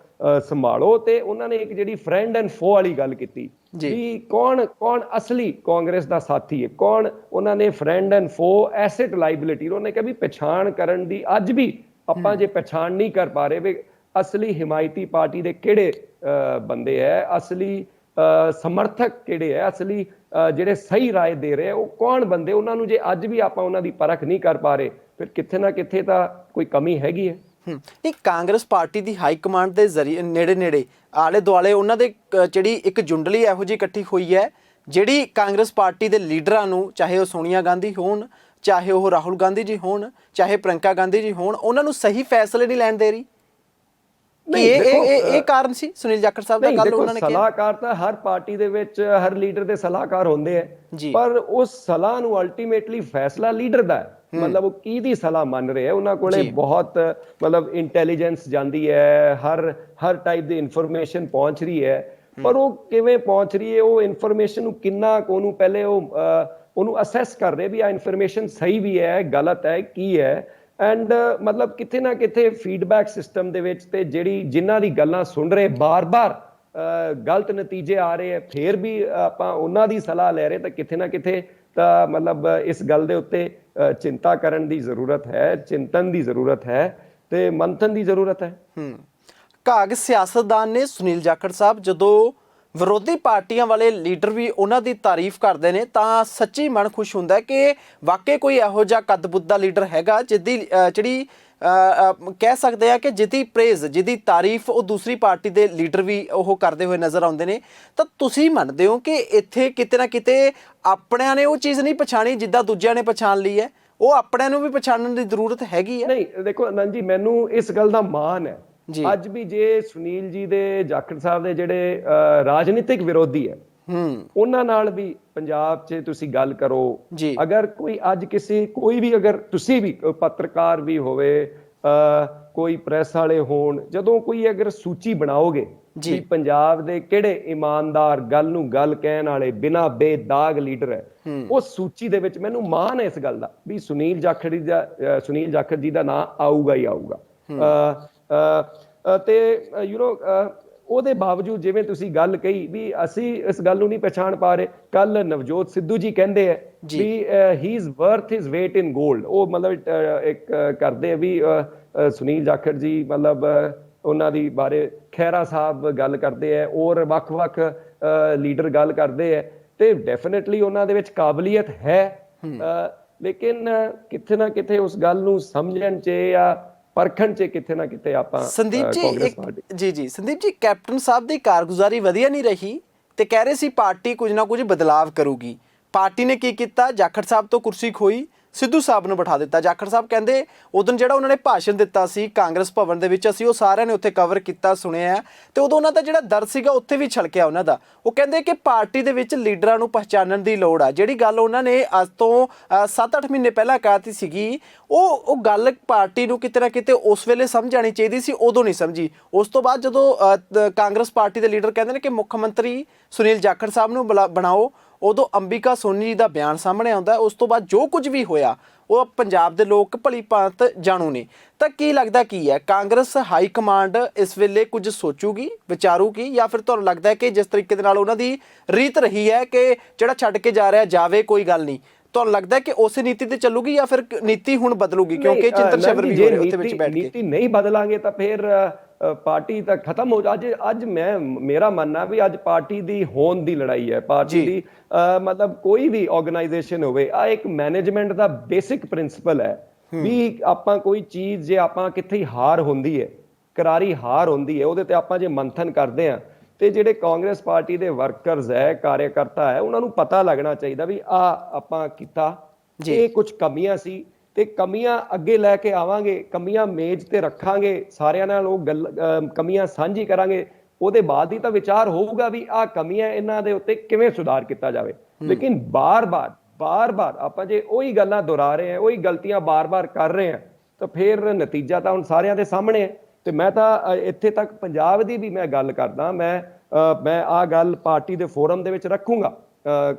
ਸੰਭਾਲੋ। ਤੇ ਉਹਨਾਂ ਨੇ ਇੱਕ ਜਿਹੜੀ ਫਰੈਂਡ ਐਂਡ ਫੋ ਵਾਲੀ ਗੱਲ ਕੀਤੀ ਵੀ ਕੌਣ ਕੌਣ ਅਸਲੀ ਕਾਂਗਰਸ ਦਾ ਸਾਥੀ ਹੈ, ਕੌਣ ਉਹਨਾਂ ਨੇ ਫਰੈਂਡ ਐਂਡ ਫੋ, ਐਸੈਟ ਲਾਇਬਿਲਿਟੀ। ਉਹਨਾਂ ਨੇ ਕਿਹਾ ਵੀ ਪਛਾਣ ਕਰਨ ਦੀ ਅੱਜ ਵੀ ਆਪਾਂ ਜੇ ਪਛਾਣ ਨਹੀਂ ਕਰ ਪਾ ਰਹੇ ਵੀ ਅਸਲੀ ਹਿਮਾਇਤੀ ਪਾਰਟੀ ਦੇ ਕਿਹੜੇ ਬੰਦੇ ਹੈ, ਅਸਲੀ ਸਮਰਥਕ ਕਿਹੜੇ ਹੈ, ਅਸਲੀ ਜਿਹੜੇ ਸਹੀ ਰਾਏ ਦੇ ਰਹੇ ਉਹ ਕੌਣ ਬੰਦੇ, ਉਹਨਾਂ ਨੂੰ ਜੇ ਅੱਜ ਵੀ ਆਪਾਂ ਉਹਨਾਂ ਦੀ ਪਰਖ ਨਹੀਂ ਕਰ ਪਾ ਰਹੇ ਫਿਰ ਕਿੱਥੇ ਨਾ ਕਿੱਥੇ ਤਾਂ ਕੋਈ ਕਮੀ ਹੈਗੀ ਹੈ। ਨਹੀਂ, ਕਾਂਗਰਸ ਪਾਰਟੀ ਦੀ ਹਾਈ ਕਮਾਂਡ ਦੇ ਜ਼ਰੀਏ ਨੇੜੇ ਆਲੇ ਦੁਆਲੇ ਉਹਨਾਂ ਦੇ ਜਿਹੜੀ ਇੱਕ ਜੁੰਡਲੀ ਇਹੋ ਜਿਹੀ ਇਕੱਠੀ ਹੋਈ ਹੈ ਜਿਹੜੀ ਕਾਂਗਰਸ ਪਾਰਟੀ ਦੇ ਲੀਡਰਾਂ ਨੂੰ, ਚਾਹੇ ਉਹ ਸੋਨੀਆ ਗਾਂਧੀ ਹੋਣ, ਚਾਹੇ ਉਹ ਰਾਹੁਲ ਗਾਂਧੀ ਜੀ ਹੋਣ, ਚਾਹੇ ਪ੍ਰਿੰਕਾ ਗਾਂਧੀ ਜੀ ਹੋਣ, ਉਹਨਾਂ ਨੂੰ ਸਹੀ ਫੈਸਲੇ ਨਹੀਂ ਲੈਣ ਦੇ ਰਹੀ। ਇਹ ਕਾਰਨ ਸੀ ਸੁਨੀਲ ਜਾਖੜ ਸਾਹਿਬ ਦਾ? ਗੱਲ ਉਹਨਾਂ ਨੇ ਕਿਹਾ ਸਲਾਹਕਾਰ ਤਾਂ ਹਰ ਪਾਰਟੀ ਦੇ ਵਿੱਚ ਹਰ ਲੀਡਰ ਦੇ ਸਲਾਹਕਾਰ ਹੁੰਦੇ ਆ, ਪਰ ਉਸ ਸਲਾਹ ਨੂੰ ਅਲਟੀਮੇਟਲੀ ਫੈਸਲਾ ਲੀਡਰ ਦਾ ਹੈ। ਮਤਲਬ ਉਹ ਕਿਹਦੀ ਸਲਾਹ ਮੰਨ ਰਿਹਾ, ਉਹਨਾਂ ਕੋਲੇ ਬਹੁਤ ਮਤਲਬ ਇੰਟੈਲੀਜੈਂਸ ਜਾਂਦੀ ਹੈ, ਹਰ ਟਾਈਪ ਦੀ ਇਨਫੋਰਮੇਸ਼ਨ ਪਹੁੰਚ ਰਹੀ ਹੈ, ਪਰ ਉਹ ਕਿਵੇਂ ਪਹੁੰਚ ਰਹੀ ਹੈ, ਉਹ ਇਨਫੋਰਮੇਸ਼ਨ ਨੂੰ ਕਿੰਨਾ ਕੁ ਉਹਨੂੰ ਪਹਿਲੇ ਉਹਨੂੰ ਅਸੈਸ ਕਰ ਰਹੇ ਵੀ ਆ ਇਨਫੋਰਮੇਸ਼ਨ ਸਹੀ ਵੀ ਹੈ, ਗਲਤ ਹੈ, ਕੀ ਹੈ। ਐਂਡ ਮਤਲਬ ਕਿਤੇ ਨਾ ਕਿਤੇ ਫੀਡਬੈਕ ਸਿਸਟਮ ਦੇ ਵਿੱਚ ਤੇ ਜਿਨ੍ਹਾਂ ਦੀ ਗੱਲਾਂ ਸੁਣ ਰਹੇ ਬਾਰ-ਬਾਰ ਗਲਤ ਨਤੀਜੇ ਆ ਰਹੇ ਹੈ, ਫਿਰ ਵੀ ਆਪਾਂ ਉਹਨਾਂ ਦੀ ਸਲਾਹ ਲੈ ਰਹੇ, ਤਾਂ ਕਿਤੇ ਨਾ ਕਿਤੇ ਤਾਂ ਮਤਲਬ ਇਸ ਗੱਲ ਦੇ ਉੱਤੇ ਚਿੰਤਾ ਕਰਨ ਦੀ ਜ਼ਰੂਰਤ ਹੈ, ਚਿੰਤਨ ਦੀ ਜ਼ਰੂਰਤ ਹੈ ਤੇ ਮੰਥਨ ਦੀ ਜ਼ਰੂਰਤ ਹੈ। ਕਾਗ ਸਿਆਸਤਦਾਨ ਨੇ ਸੁਨੀਲ ਜਾਖੜ ਸਾਹਿਬ, ਜਦੋਂ ਵਿਰੋਧੀ ਪਾਰਟੀਆਂ ਵਾਲੇ ਲੀਡਰ ਵੀ ਉਹਨਾਂ ਦੀ ਤਾਰੀਫ ਕਰਦੇ ਨੇ ਤਾਂ ਸੱਚੀ ਮਨ ਖੁਸ਼ ਹੁੰਦਾ ਕਿ ਵਾਕਈ ਕੋਈ ਇਹੋ ਜਿਹਾ ਕੱਦ-ਬੁੱਧ ਦਾ ਲੀਡਰ ਹੈਗਾ ਜਿਹਦੀ ਜਿਹੜੀ ਕਹਿ ਸਕਦੇ ਆ ਕਿ ਜਿਹਦੀ ਪ੍ਰੇਜ਼, ਜਿਹਦੀ ਤਾਰੀਫ ਉਹ ਦੂਸਰੀ ਪਾਰਟੀ ਦੇ ਲੀਡਰ ਵੀ ਉਹ ਕਰਦੇ ਹੋਏ ਨਜ਼ਰ ਆਉਂਦੇ ਨੇ। ਤਾਂ ਤੁਸੀਂ ਮੰਨਦੇ ਹੋ ਕਿ ਇੱਥੇ ਕਿਤੇ ਨਾ ਕਿਤੇ ਆਪਣਿਆਂ ਨੇ ਉਹ ਚੀਜ਼ ਨਹੀਂ ਪਛਾਣੀ ਜਿੱਦਾਂ ਦੂਜਿਆਂ ਨੇ ਪਛਾਣ ਲਈ ਹੈ, ਉਹ ਆਪਣਿਆਂ ਨੂੰ ਵੀ ਪਛਾਣਨ ਦੀ ਜ਼ਰੂਰਤ ਹੈਗੀ ਹੈ? ਨਹੀਂ, ਦੇਖੋ ਅਨੰਦ ਜੀ, ਮੈਨੂੰ ਇਸ ਗੱਲ ਦਾ ਮਾਣ ਹੈ ਅੱਜ ਵੀ ਜੇ ਸੁਨੀਲ ਜੀ ਦੇ, ਜਾਖੜ ਸਾਹਿਬ ਦੇ ਜਿਹੜੇ ਰਾਜਨੀਤਿਕ ਵਿਰੋਧੀ ਹੈ ਉਹਨਾਂ ਨਾਲ ਵੀ ਪੰਜਾਬ 'ਚ ਤੁਸੀਂ ਗੱਲ ਕਰੋ, ਅਗਰ ਕੋਈ ਅੱਜ ਕੋਈ ਵੀ ਅਗਰ ਤੁਸੀਂ ਵੀ ਪੱਤਰਕਾਰ ਵੀ ਹੋਵੇ, ਕੋਈ ਪ੍ਰੈਸ ਵਾਲੇ ਹੋਣ, ਜਦੋਂ ਕੋਈ ਅਗਰ ਸੂਚੀ ਬਣਾਓਗੇ ਵੀ ਪੰਜਾਬ ਦੇ ਕਿਹੜੇ ਇਮਾਨਦਾਰ, ਗੱਲ ਨੂੰ ਗੱਲ ਕਹਿਣ ਵਾਲੇ, ਬਿਨਾਂ ਬੇਦਾਗ ਲੀਡਰ ਹੈ, ਉਸ ਸੂਚੀ ਦੇ ਵਿੱਚ ਮੈਨੂੰ ਮਾਣ ਹੈ ਇਸ ਗੱਲ ਦਾ ਵੀ ਸੁਨੀਲ ਜਾਖੜ ਜੀ ਦਾ ਨਾਂ ਆਊਗਾ ਹੀ ਆਊਗਾ। ਤੇ ਉਹਦੇ ਬਾਵਜੂਦ ਜਿਵੇਂ ਤੁਸੀਂ ਗੱਲ ਕਹੀ ਵੀ ਅਸੀਂ ਇਸ ਗੱਲ ਨੂੰ ਨਹੀਂ ਪਛਾਣ ਪਾ ਰਹੇ, ਕੱਲ ਨਵਜੋਤ ਸਿੱਧੂ ਜੀ ਕਹਿੰਦੇ ਹੈ ਵੀ he is worth his weight in gold. ਉਹ ਮਤਲਬ ਇੱਕ ਕਰਦੇ ਆ ਵੀ ਸੁਨੀਲ ਜਾਖੜ ਜੀ ਮਤਲਬ ਉਹਨਾਂ ਦੀ ਬਾਰੇ, ਖਹਿਰਾ ਸਾਹਿਬ ਗੱਲ ਕਰਦੇ ਹੈ, ਔਰ ਵੱਖ-ਵੱਖ ਲੀਡਰ ਗੱਲ ਕਰਦੇ ਹੈ, ਤੇ ਡੈਫੀਨੇਟਲੀ ਉਹਨਾਂ ਦੇ ਵਿੱਚ ਕਾਬਲੀਅਤ ਹੈ, ਲੇਕਿਨ ਕਿਤੇ ਨਾ ਕਿਤੇ ਉਸ ਗੱਲ ਨੂੰ ਸਮਝਣ 'ਚ ਜਾਂ ਪਰਖਣ 'ਚ ਕਿਤੇ ਨਾ ਕਿਤੇ ਆਪਾਂ ਸੰਦੀਪ ਜੀ ਕੈਪਟਨ ਸਾਹਿਬ ਦੀ ਕਾਰਗੁਜ਼ਾਰੀ ਵਧੀਆ ਨਹੀਂ ਰਹੀ ਤੇ ਕਹਿ ਰਹੇ ਸੀ ਪਾਰਟੀ ਕੁਝ ਨਾ ਕੁਝ ਬਦਲਾਵ ਕਰੂਗੀ। ਪਾਰਟੀ ਨੇ ਕੀ ਕੀਤਾ? ਜਾਖੜ ਸਾਹਿਬ ਤੋਂ ਕੁਰਸੀ ਖੋਈ, ਸਿੱਧੂ ਸਾਹਿਬ ਨੂੰ ਬਿਠਾ ਦਿੱਤਾ। ਜਾਖੜ ਸਾਹਿਬ ਕਹਿੰਦੇ ਉਦੋਂ ਜਿਹੜਾ ਉਹਨਾਂ ਨੇ ਭਾਸ਼ਣ ਦਿੱਤਾ ਸੀ ਕਾਂਗਰਸ ਭਵਨ ਦੇ ਵਿੱਚ, ਅਸੀਂ ਉਹ ਸਾਰਿਆਂ ਨੇ ਉੱਥੇ ਕਵਰ ਕੀਤਾ, ਸੁਣਿਆ, ਤੇ ਉਦੋਂ ਉਹਨਾਂ ਦਾ ਜਿਹੜਾ ਦਰਦ ਸੀਗਾ ਉੱਥੇ ਵੀ ਛਲਕਿਆ ਉਹਨਾਂ ਦਾ। ਉਹ ਕਹਿੰਦੇ ਕਿ ਪਾਰਟੀ ਦੇ ਵਿੱਚ ਲੀਡਰਾਂ ਨੂੰ ਪਹਿਚਾਨਣ ਦੀ ਲੋੜ ਆ। ਜਿਹੜੀ ਗੱਲ ਉਹਨਾਂ ਨੇ ਅੱਜ ਤੋਂ 7-8 ਮਹੀਨੇ ਪਹਿਲਾਂ ਕਹੀ ਸੀਗੀ, ਉਹ ਗੱਲ ਪਾਰਟੀ ਨੂੰ ਕਿਤੇ ਨਾ ਕਿਤੇ ਉਸ ਵੇਲੇ ਸਮਝ ਆਉਣੀ ਚਾਹੀਦੀ ਸੀ, ਉਦੋਂ ਨਹੀਂ ਸਮਝੀ। ਉਸ ਤੋਂ ਬਾਅਦ ਜਦੋਂ ਕਾਂਗਰਸ ਪਾਰਟੀ ਦੇ ਲੀਡਰ ਕਹਿੰਦੇ ਨੇ ਕਿ ਮੁੱਖ ਮੰਤਰੀ ਸੁਨੀਲ ਜਾਖੜ ਸਾਹਿਬ ਨੂੰ ਬਣਾਓ, ਉਦੋਂ ਅੰਬਿਕਾ ਸੋਨੀ ਜੀ ਦਾ ਬਿਆਨ ਸਾਹਮਣੇ ਆਉਂਦਾ। ਉਸ ਤੋਂ ਬਾਅਦ ਜੋ ਕੁਝ ਵੀ ਹੋਇਆ ਉਹ ਪੰਜਾਬ ਦੇ ਲੋਕ ਭਲੀ ਭਾਂਤ ਜਾਣੂ ਨੇ। ਤਾਂ ਕੀ ਲੱਗਦਾ ਕੀ ਹੈ, ਕਾਂਗਰਸ ਹਾਈ ਕਮਾਂਡ ਇਸ ਵੇਲੇ ਕੁਝ ਸੋਚੂਗੀ, ਵਿਚਾਰੂਗੀ, ਜਾਂ ਫਿਰ ਤੁਹਾਨੂੰ ਲੱਗਦਾ ਹੈ ਕਿ ਜਿਸ ਤਰੀਕੇ ਦੇ ਨਾਲ ਉਹਨਾਂ ਦੀ ਰੀਤ ਰਹੀ ਹੈ ਕਿ ਜਿਹੜਾ ਛੱਡ ਕੇ ਜਾ ਰਿਹਾ ਜਾਵੇ, ਕੋਈ ਗੱਲ ਨਹੀਂ, ਤੁਹਾਨੂੰ ਲੱਗਦਾ ਕਿ ਉਸੇ ਨੀਤੀ ਤੇ ਚੱਲੂਗੀ ਜਾਂ ਫਿਰ ਨੀਤੀ ਹੁਣ ਬਦਲੂਗੀ? ਕਿਉਂਕਿ ਚਿੰਤਨ ਸ਼ਿਵਰ ਵੀ ਹੋ ਰਹੇ ਉੱਥੇ ਵਿੱਚ ਬੈਠ ਕੇ। ਨੀਤੀ ਨਹੀਂ ਬਦਲਾਂਗੇ ਤਾਂ ਫਿਰ ਪਾਰਟੀ ਤਾਂ ਖਤਮ ਹੋ ਜਾ। ਅੱਜ ਮੇਰਾ ਮੰਨਣਾ ਵੀ ਅੱਜ ਪਾਰਟੀ ਦੀ ਹੋਂਦ ਦੀ ਲੜਾਈ ਹੈ। ਪਾਰਟੀ ਦੀ ਮਤਲਬ ਕੋਈ ਵੀ ਆਰਗੇਨਾਈਜੇਸ਼ਨ ਹੋਵੇ, ਆ ਇੱਕ ਮੈਨੇਜਮੈਂਟ ਦਾ ਬੇਸਿਕ ਪ੍ਰਿੰਸੀਪਲ ਹੈ ਵੀ ਆਪਾਂ ਕੋਈ ਚੀਜ਼ ਜੇ ਆਪਾਂ ਕਿੱਥੇ ਹਾਰ ਹੁੰਦੀ ਹੈ, ਕਰਾਰੀ ਹਾਰ ਹੁੰਦੀ ਹੈ, ਉਹਦੇ ਤੇ ਆਪਾਂ ਜੇ ਮੰਥਨ ਕਰਦੇ ਹਾਂ ਤੇ ਜਿਹੜੇ ਕਾਂਗਰਸ ਪਾਰਟੀ ਦੇ ਵਰਕਰਸ ਹੈ, ਕਾਰਿਆਕਰਤਾ ਹੈ, ਉਹਨਾਂ ਨੂੰ ਪਤਾ ਲੱਗਣਾ ਚਾਹੀਦਾ ਵੀ ਆਪਾਂ ਕੀਤਾ, ਇਹ ਕੁਝ ਕਮੀਆਂ ਸੀ ਤੇ ਕਮੀਆਂ ਅੱਗੇ ਲੈ ਕੇ ਆਵਾਂਗੇ, ਕਮੀਆਂ ਮੇਜ਼ ਤੇ ਰੱਖਾਂਗੇ, ਸਾਰਿਆਂ ਨਾਲ ਉਹ ਕਮੀਆਂ ਸਾਂਝੀ ਕਰਾਂਗੇ, ਉਹਦੇ ਬਾਅਦ ਹੀ ਤਾਂ ਵਿਚਾਰ ਹੋਊਗਾ ਵੀ ਆਹ ਕਮੀਆਂ, ਇਹਨਾਂ ਦੇ ਉੱਤੇ ਕਿਵੇਂ ਸੁਧਾਰ ਕੀਤਾ ਜਾਵੇ। ਲੇਕਿਨ ਬਾਰ-ਬਾਰ ਆਪਾਂ ਜੇ ਉਹੀ ਗੱਲਾਂ ਦੁਹਰਾ ਰਹੇ ਹਾਂ, ਉਹੀ ਗਲਤੀਆਂ ਬਾਰ-ਬਾਰ ਕਰ ਰਹੇ ਹਾਂ, ਤਾਂ ਫਿਰ ਨਤੀਜਾ ਤਾਂ ਹੁਣ ਸਾਰਿਆਂ ਦੇ ਸਾਹਮਣੇ ਹੈ। ਤੇ ਮੈਂ ਤਾਂ ਇੱਥੇ ਤੱਕ ਪੰਜਾਬ ਦੀ ਵੀ ਮੈਂ ਗੱਲ ਕਰਦਾ, ਮੈਂ ਆਹ ਗੱਲ ਪਾਰਟੀ ਦੇ ਫੋਰਮ ਦੇ ਵਿੱਚ ਰੱਖੂੰਗਾ,